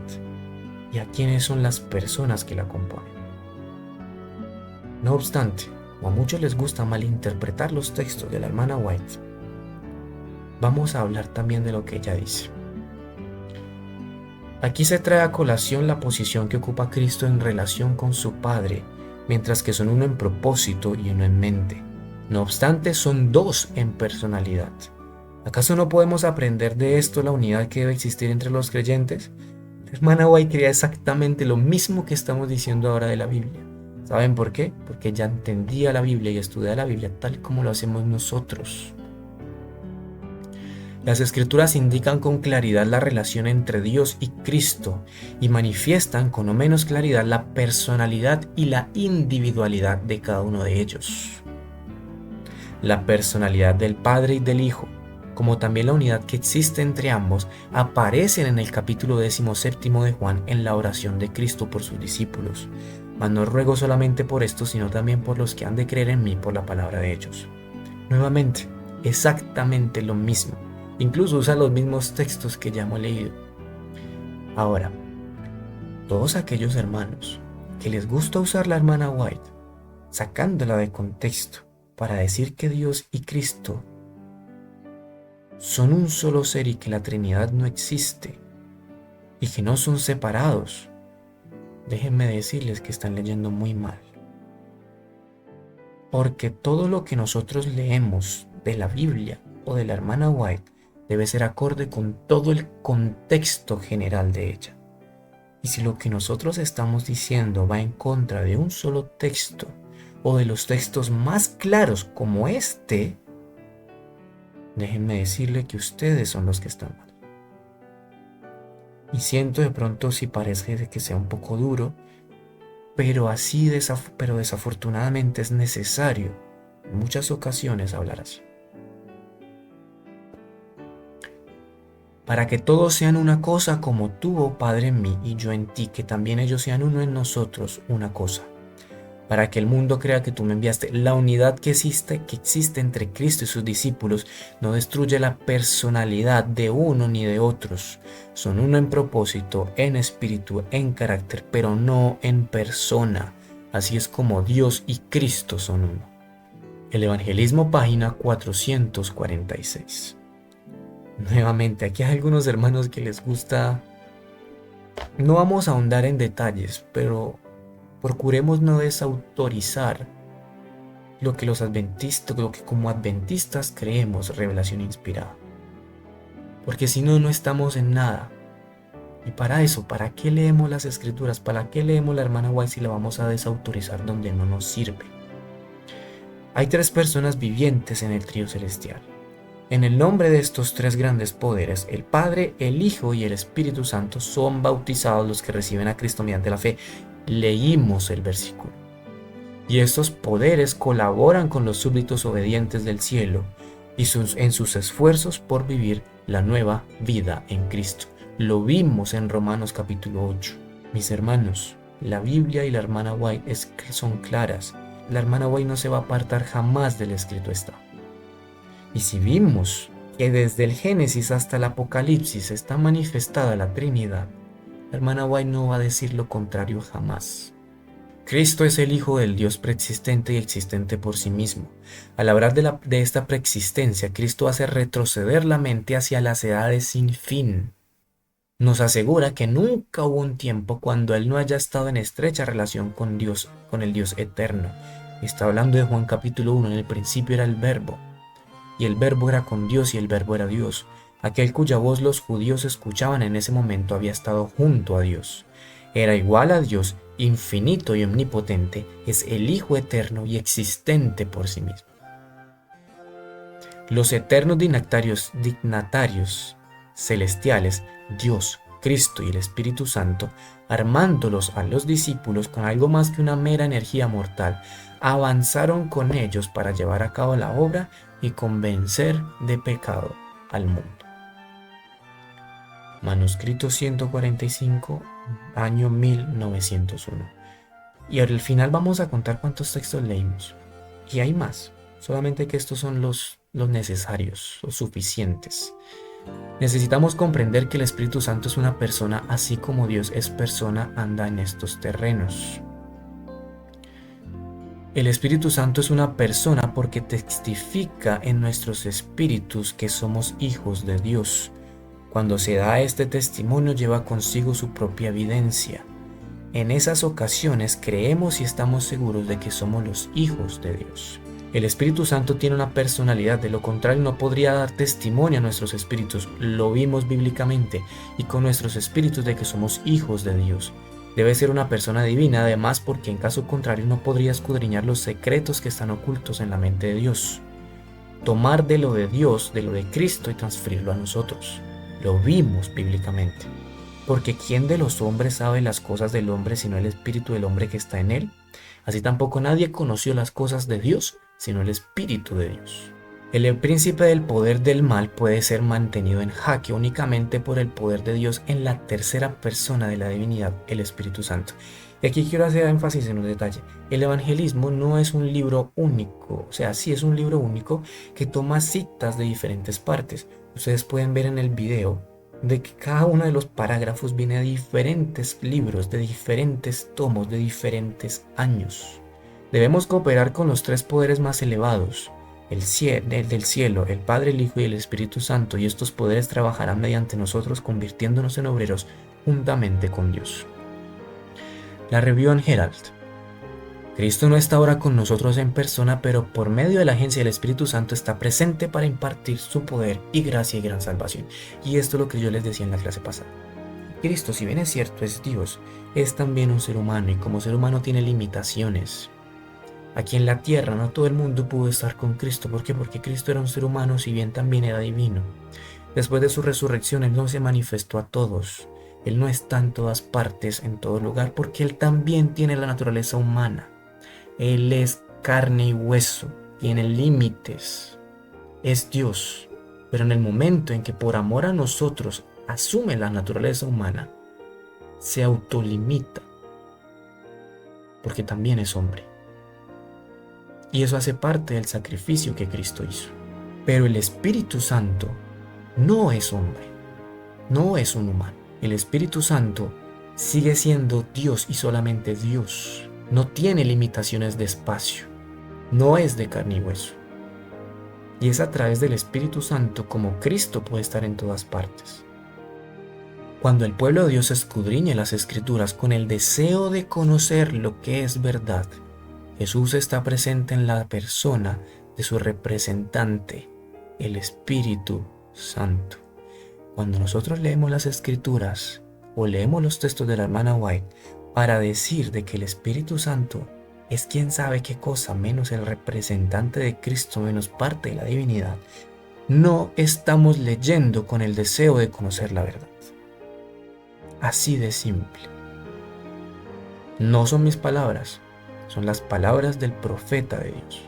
y a quiénes son las personas que la componen. No obstante, o a muchos les gusta malinterpretar los textos de la hermana White, vamos a hablar también de lo que ella dice. Aquí se trae a colación la posición que ocupa Cristo en relación con su Padre, mientras que son uno en propósito y uno en mente. No obstante, son dos en personalidad. ¿Acaso no podemos aprender de esto la unidad que debe existir entre los creyentes? La hermana White creía exactamente lo mismo que estamos diciendo ahora de la Biblia. ¿Saben por qué? Porque ella entendía la Biblia y estudiaba la Biblia tal como lo hacemos nosotros. Las Escrituras indican con claridad la relación entre Dios y Cristo y manifiestan con no menos claridad la personalidad y la individualidad de cada uno de ellos. La personalidad del Padre y del Hijo, como también la unidad que existe entre ambos, aparecen en el capítulo 17 de Juan en la oración de Cristo por sus discípulos. Mas no ruego solamente por esto, sino también por los que han de creer en mí por la palabra de ellos. Nuevamente, exactamente lo mismo. Incluso usa los mismos textos que ya hemos leído. Ahora, todos aquellos hermanos que les gusta usar la hermana White, sacándola de contexto, para decir que Dios y Cristo son un solo ser y que la Trinidad no existe y que no son separados, déjenme decirles que están leyendo muy mal. Porque todo lo que nosotros leemos de la Biblia o de la hermana White debe ser acorde con todo el contexto general de ella. Y si lo que nosotros estamos diciendo va en contra de un solo texto o de los textos más claros como este, déjenme decirle que ustedes son los que están mal. Y siento de pronto si parece que sea un poco duro, pero desafortunadamente es necesario en muchas ocasiones hablar así. Para que todos sean una cosa como tú, oh Padre, en mí y yo en ti, que también ellos sean uno en nosotros, una cosa. Para que el mundo crea que tú me enviaste. La unidad que existe entre Cristo y sus discípulos no destruye la personalidad de uno ni de otros. Son uno en propósito, en espíritu, en carácter, pero no en persona. Así es como Dios y Cristo son uno. El Evangelismo, página 446. Nuevamente, aquí hay algunos hermanos que les gusta. No vamos a ahondar en detalles, pero procuremos no desautorizar lo que los adventistas, lo que como adventistas creemos revelación inspirada. Porque si no, no estamos en nada. Y para eso, ¿para qué leemos las escrituras? ¿Para qué leemos la hermana White si la vamos a desautorizar donde no nos sirve? Hay tres personas vivientes en el trío celestial. En el nombre de estos tres grandes poderes, el Padre, el Hijo y el Espíritu Santo son bautizados los que reciben a Cristo mediante la fe. Leímos el versículo. Y estos poderes colaboran con los súbditos obedientes del cielo y en sus esfuerzos por vivir la nueva vida en Cristo. Lo vimos en Romanos capítulo 8. Mis hermanos, la Biblia y la hermana White son claras. La hermana White no se va a apartar jamás del escrito está. Y si vimos que desde el Génesis hasta el Apocalipsis está manifestada la Trinidad, la hermana White no va a decir lo contrario jamás. Cristo es el Hijo del Dios preexistente y existente por sí mismo. Al hablar de esta preexistencia, Cristo hace retroceder la mente hacia las edades sin fin. Nos asegura que nunca hubo un tiempo cuando Él no haya estado en estrecha relación con Dios, con el Dios eterno. Está hablando de Juan capítulo 1, en el principio era el Verbo, y el Verbo era con Dios y el Verbo era Dios. Aquel cuya voz los judíos escuchaban en ese momento había estado junto a Dios. Era igual a Dios, infinito y omnipotente, es el Hijo eterno y existente por sí mismo. Los eternos dignatarios celestiales, Dios, Cristo y el Espíritu Santo, armándolos a los discípulos con algo más que una mera energía mortal, avanzaron con ellos para llevar a cabo la obra y convencer de pecado al mundo. Manuscrito 145, año 1901. Y al final vamos a contar cuántos textos leímos. Y hay más, solamente que estos son los necesarios, los suficientes. Necesitamos comprender que el Espíritu Santo es una persona, así como Dios es persona, anda en estos terrenos. El Espíritu Santo es una persona porque testifica en nuestros espíritus que somos hijos de Dios. Cuando se da este testimonio lleva consigo su propia evidencia. En esas ocasiones creemos y estamos seguros de que somos los hijos de Dios. El Espíritu Santo tiene una personalidad, de lo contrario no podría dar testimonio a nuestros espíritus. Lo vimos bíblicamente y con nuestros espíritus de que somos hijos de Dios. Debe ser una persona divina, además, porque en caso contrario no podría escudriñar los secretos que están ocultos en la mente de Dios. Tomar de lo de Dios, de lo de Cristo y transferirlo a nosotros. Lo vimos bíblicamente. Porque ¿quién de los hombres sabe las cosas del hombre sino el espíritu del hombre que está en él? Así tampoco nadie conoció las cosas de Dios sino el espíritu de Dios. El príncipe del poder del mal puede ser mantenido en jaque únicamente por el poder de Dios en la tercera persona de la divinidad, el Espíritu Santo. Y aquí quiero hacer énfasis en un detalle. El evangelismo no es un libro único, o sea, sí es un libro único que toma citas de diferentes partes. Ustedes pueden ver en el video de que cada uno de los parágrafos viene de diferentes libros, de diferentes tomos, de diferentes años. Debemos cooperar con los tres poderes más elevados, el del cielo, el Padre, el Hijo y el Espíritu Santo, y estos poderes trabajarán mediante nosotros convirtiéndonos en obreros juntamente con Dios. La Review and Herald. Cristo no está ahora con nosotros en persona, pero por medio de la agencia del Espíritu Santo está presente para impartir su poder y gracia y gran salvación. Y esto es lo que yo les decía en la clase pasada. Cristo, si bien es cierto, es Dios, es también un ser humano y como ser humano tiene limitaciones. Aquí en la tierra no todo el mundo pudo estar con Cristo. ¿Por qué? Porque Cristo era un ser humano, si bien también era divino. Después de su resurrección, Él no se manifestó a todos. Él no está en todas partes, en todo lugar, porque Él también tiene la naturaleza humana. Él es carne y hueso, tiene límites. Es Dios. Pero en el momento en que por amor a nosotros asume la naturaleza humana, se autolimita, porque también es hombre. Y eso hace parte del sacrificio que Cristo hizo. Pero el Espíritu Santo no es hombre, no es un humano. El Espíritu Santo sigue siendo Dios y solamente Dios. No tiene limitaciones de espacio, no es de carne y hueso. Y es a través del Espíritu Santo como Cristo puede estar en todas partes. Cuando el pueblo de Dios escudriñe las Escrituras con el deseo de conocer lo que es verdad, Jesús está presente en la persona de su representante, el Espíritu Santo. Cuando nosotros leemos las Escrituras o leemos los textos de la hermana White para decir de que el Espíritu Santo es quien sabe qué cosa, menos el representante de Cristo, menos parte de la divinidad, no estamos leyendo con el deseo de conocer la verdad. Así de simple. No son mis palabras, son las palabras del profeta de Dios,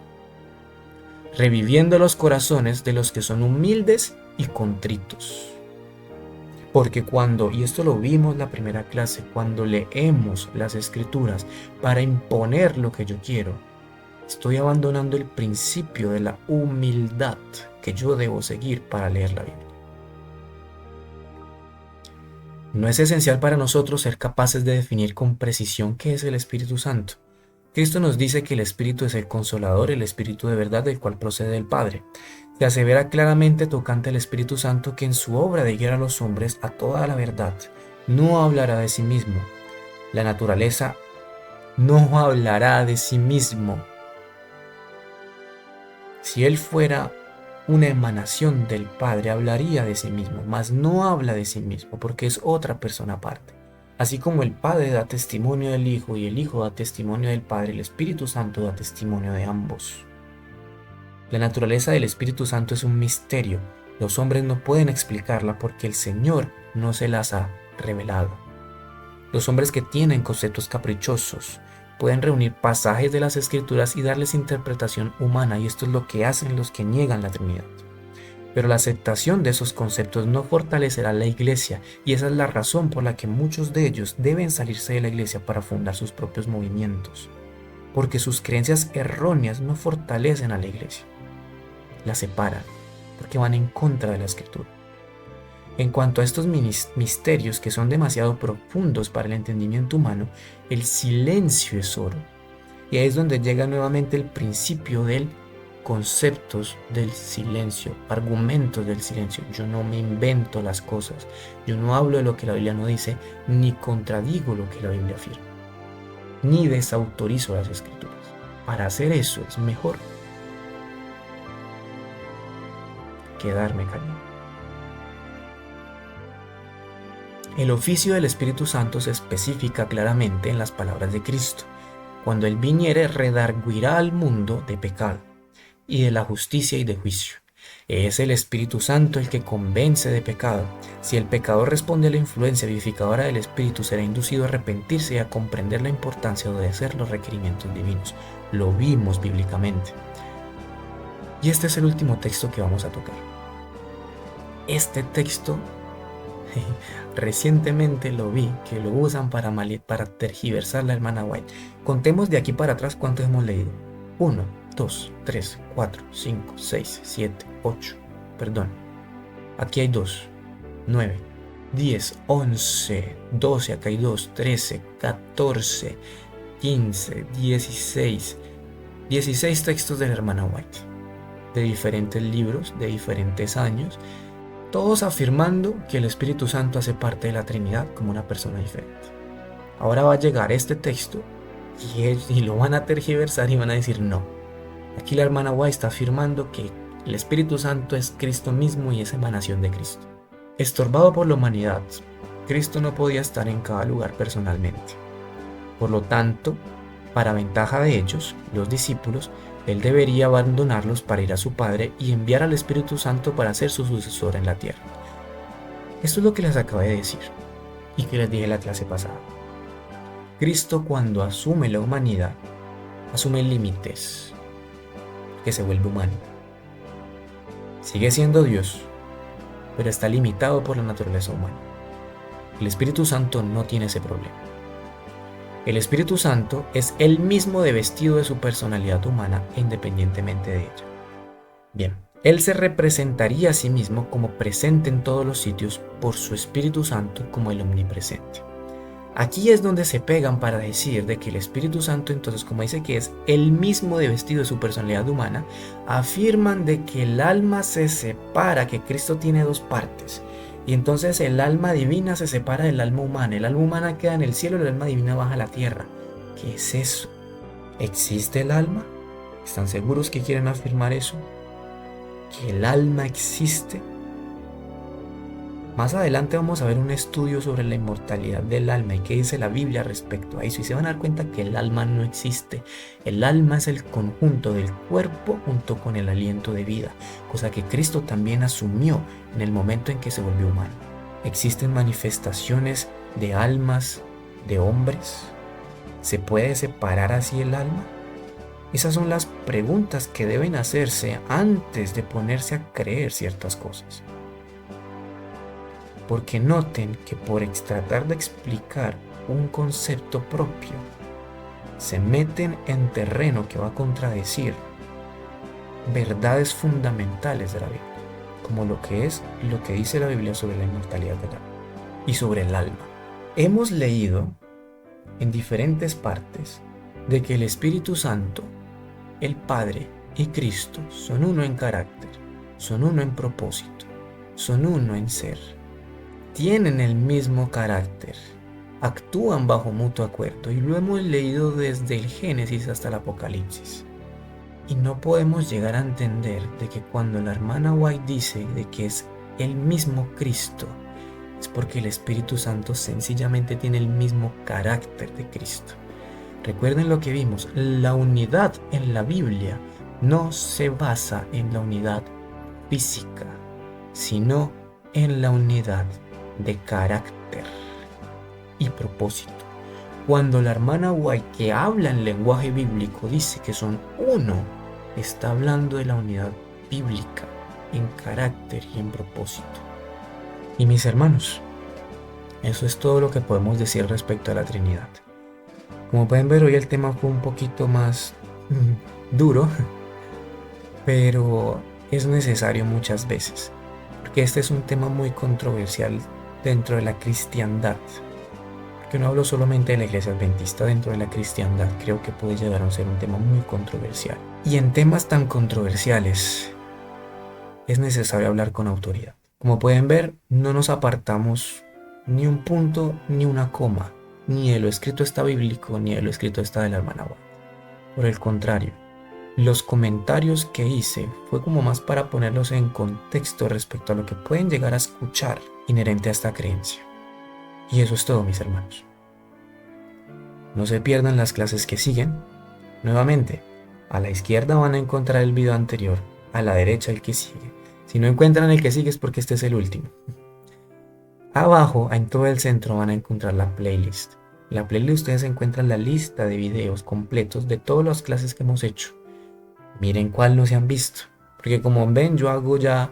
reviviendo los corazones de los que son humildes y contritos. Porque cuando, y esto lo vimos en la primera clase, cuando leemos las Escrituras para imponer lo que yo quiero, estoy abandonando el principio de la humildad que yo debo seguir para leer la Biblia. No es esencial para nosotros ser capaces de definir con precisión qué es el Espíritu Santo. Cristo nos dice que el Espíritu es el Consolador, el Espíritu de verdad del cual procede el Padre. Se asevera claramente tocante al Espíritu Santo que en su obra de guiar a los hombres a toda la verdad no hablará de sí mismo. La naturaleza no hablará de sí mismo. Si él fuera una emanación del Padre, hablaría de sí mismo, mas no habla de sí mismo porque es otra persona aparte. Así como el Padre da testimonio del Hijo y el Hijo da testimonio del Padre, el Espíritu Santo da testimonio de ambos. La naturaleza del Espíritu Santo es un misterio. Los hombres no pueden explicarla porque el Señor no se las ha revelado. Los hombres que tienen conceptos caprichosos pueden reunir pasajes de las Escrituras y darles interpretación humana, y esto es lo que hacen los que niegan la Trinidad. Pero la aceptación de esos conceptos no fortalecerá la iglesia, y esa es la razón por la que muchos de ellos deben salirse de la iglesia para fundar sus propios movimientos, porque sus creencias erróneas no fortalecen a la iglesia, la separan, porque van en contra de la Escritura. En cuanto a estos misterios que son demasiado profundos para el entendimiento humano, el silencio es oro. Y ahí es donde llega nuevamente el principio del conceptos del silencio, argumentos del silencio. Yo no me invento las cosas, yo no hablo de lo que la Biblia no dice, ni contradigo lo que la Biblia afirma, ni desautorizo las Escrituras. Para hacer eso es mejor quedarme callado. El oficio del Espíritu Santo se especifica claramente en las palabras de Cristo. Cuando Él viniere, redarguirá al mundo de pecado y de la justicia y de juicio. Es el Espíritu Santo el que convence de pecado. Si el pecador responde a la influencia vivificadora del Espíritu, será inducido a arrepentirse y a comprender la importancia de obedecer los requerimientos divinos. Lo vimos bíblicamente. Y este es el último texto que vamos a tocar. Este texto recientemente lo vi que lo usan para tergiversar la hermana White. Contemos de aquí para atrás cuántos hemos leído. 1, 2, 3, 4, 5, 6, 7, 8. Perdón. Aquí hay 2, 9, 10, 11, 12, acá hay 2, 13, 14, 15, 16. 16 textos de la hermana White, de diferentes libros, de diferentes años, todos afirmando que el Espíritu Santo hace parte de la Trinidad como una persona diferente. Ahora va a llegar este texto y lo van a tergiversar y van a decir no. Aquí la hermana White está afirmando que el Espíritu Santo es Cristo mismo y es emanación de Cristo. Estorbado por la humanidad, Cristo no podía estar en cada lugar personalmente. Por lo tanto, para ventaja de ellos, los discípulos, Él debería abandonarlos para ir a su Padre y enviar al Espíritu Santo para ser su sucesor en la tierra. Esto es lo que les acabé de decir y que les dije en la clase pasada. Cristo, cuando asume la humanidad, asume límites, que se vuelve humano. Sigue siendo Dios, pero está limitado por la naturaleza humana. El Espíritu Santo no tiene ese problema. El Espíritu Santo es Él mismo devestido de su personalidad humana independientemente de ella. Bien, Él se representaría a sí mismo como presente en todos los sitios por su Espíritu Santo como el omnipresente. Aquí es donde se pegan para decir de que el Espíritu Santo, entonces, como dice que es Él mismo devestido de su personalidad humana, afirman de que el alma se separa, que Cristo tiene dos partes, Y entonces el alma divina se separa del alma humana. El alma humana queda en el cielo y el alma divina baja a la tierra. ¿Qué es eso? ¿Existe el alma? ¿Están seguros que quieren afirmar eso? ¿Que el alma existe? Más adelante vamos a ver un estudio sobre la inmortalidad del alma y qué dice la Biblia respecto a eso. Y se van a dar cuenta que el alma no existe. El alma es el conjunto del cuerpo junto con el aliento de vida, cosa que Cristo también asumió en el momento en que se volvió humano. ¿Existen manifestaciones de almas de hombres? ¿Se puede separar así el alma? Esas son las preguntas que deben hacerse antes de ponerse a creer ciertas cosas. Porque noten que por tratar de explicar un concepto propio, se meten en terreno que va a contradecir verdades fundamentales de la Biblia, como lo que dice la Biblia sobre la inmortalidad del alma y sobre el alma. Hemos leído en diferentes partes de que el Espíritu Santo, el Padre y Cristo son uno en carácter, son uno en propósito, son uno en ser. Tienen el mismo carácter, actúan bajo mutuo acuerdo y lo hemos leído desde el Génesis hasta el Apocalipsis. Y no podemos llegar a entender de que cuando la hermana White dice de que es el mismo Cristo, es porque el Espíritu Santo sencillamente tiene el mismo carácter de Cristo. Recuerden lo que vimos, la unidad en la Biblia no se basa en la unidad física, sino en la unidad de carácter y propósito. Cuando la hermana White, que habla en lenguaje bíblico, dice que son uno, está hablando de la unidad bíblica en carácter y en propósito. Y mis hermanos, eso es todo lo que podemos decir respecto a la Trinidad. Como pueden ver, hoy el tema fue un poquito más duro, pero es necesario muchas veces, porque este es un tema muy controversial dentro de la cristiandad. Porque no hablo solamente de la iglesia adventista, dentro de la cristiandad creo que puede llegar a ser un tema muy controversial. Y en temas tan controversiales es necesario hablar con autoridad. Como pueden ver, no nos apartamos ni un punto ni una coma, ni de lo escrito está bíblico, ni de lo escrito está de la hermana White. Por el contrario, los comentarios que hice fue como más para ponerlos en contexto respecto a lo que pueden llegar a escuchar inherente a esta creencia. Y eso es todo, mis hermanos. No se pierdan las clases que siguen. Nuevamente, a la izquierda van a encontrar el video anterior, a la derecha el que sigue. Si no encuentran el que sigue es porque este es el último. Abajo, en todo el centro, van a encontrar la playlist. En la playlist ustedes encuentran la lista de videos completos de todas las clases que hemos hecho. Miren cuál no se han visto, porque como ven yo hago ya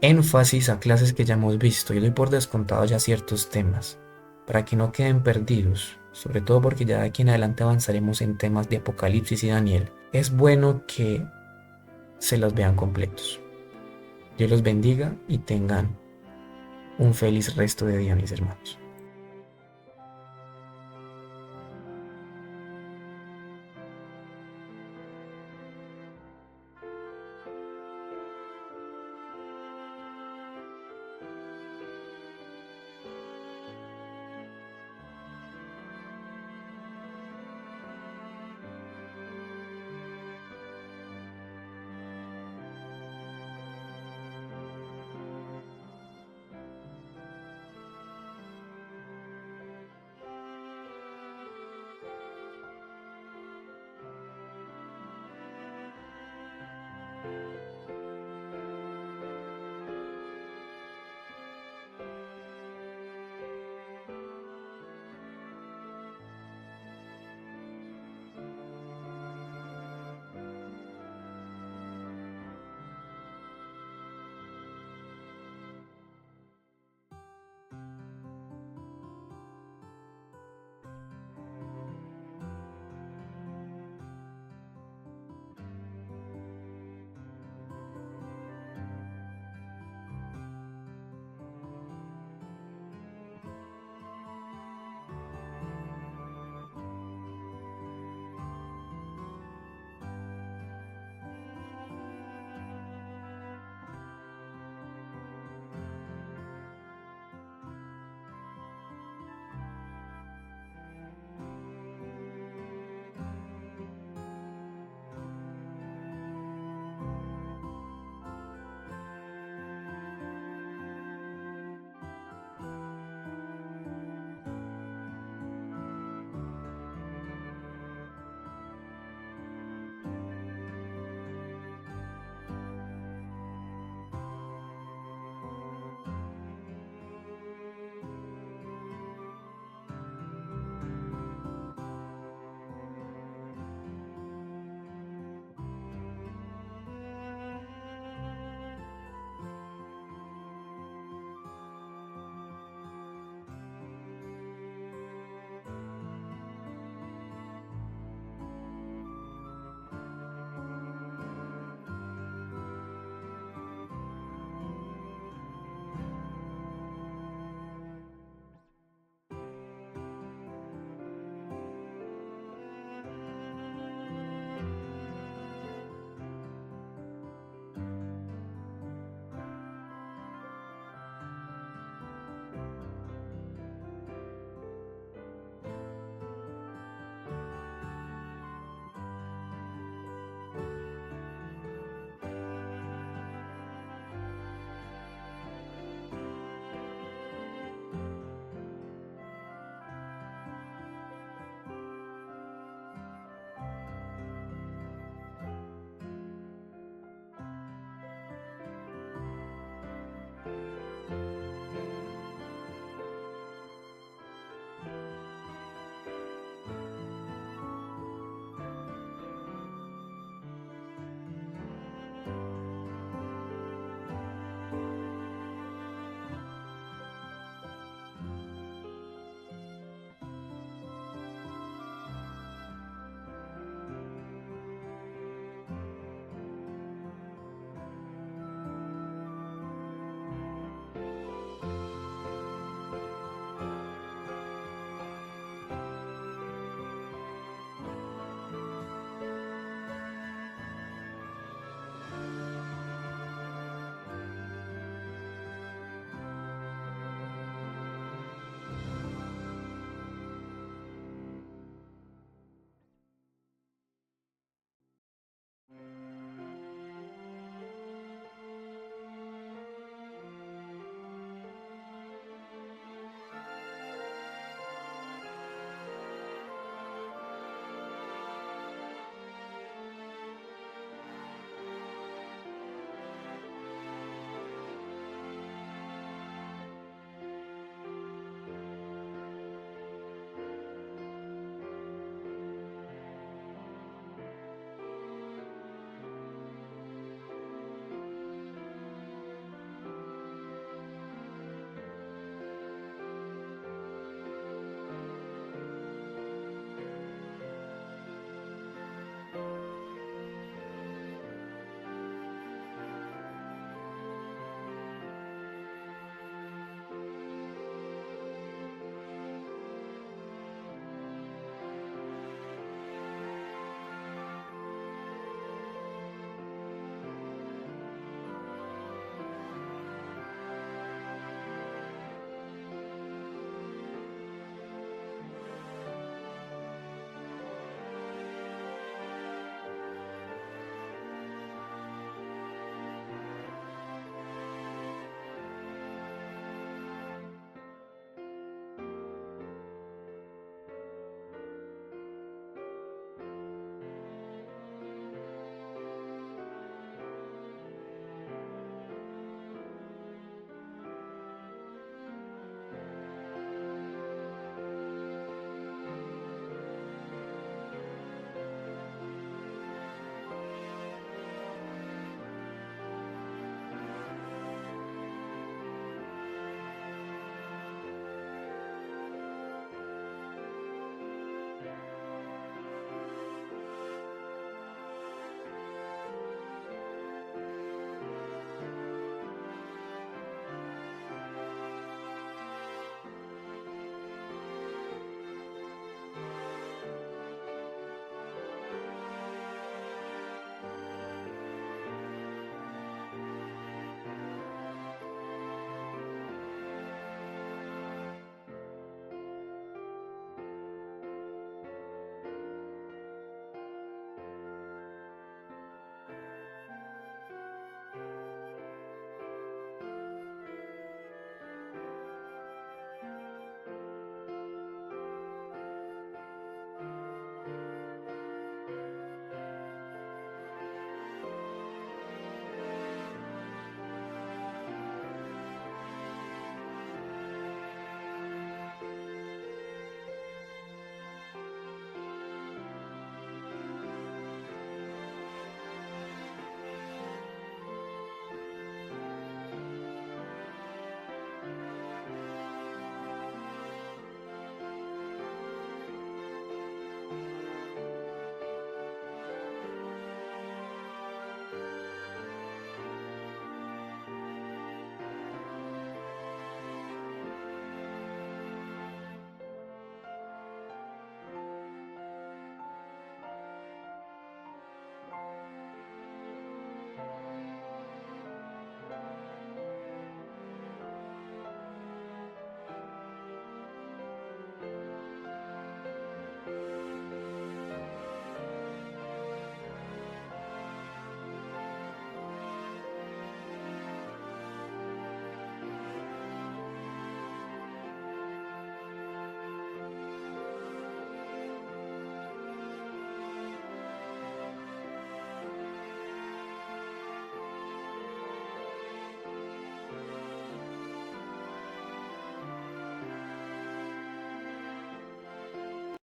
énfasis a clases que ya hemos visto y doy por descontado ya ciertos temas, para que no queden perdidos, sobre todo porque ya de aquí en adelante avanzaremos en temas de Apocalipsis y Daniel. Es bueno que se los vean completos. Dios los bendiga y tengan un feliz resto de día, mis hermanos.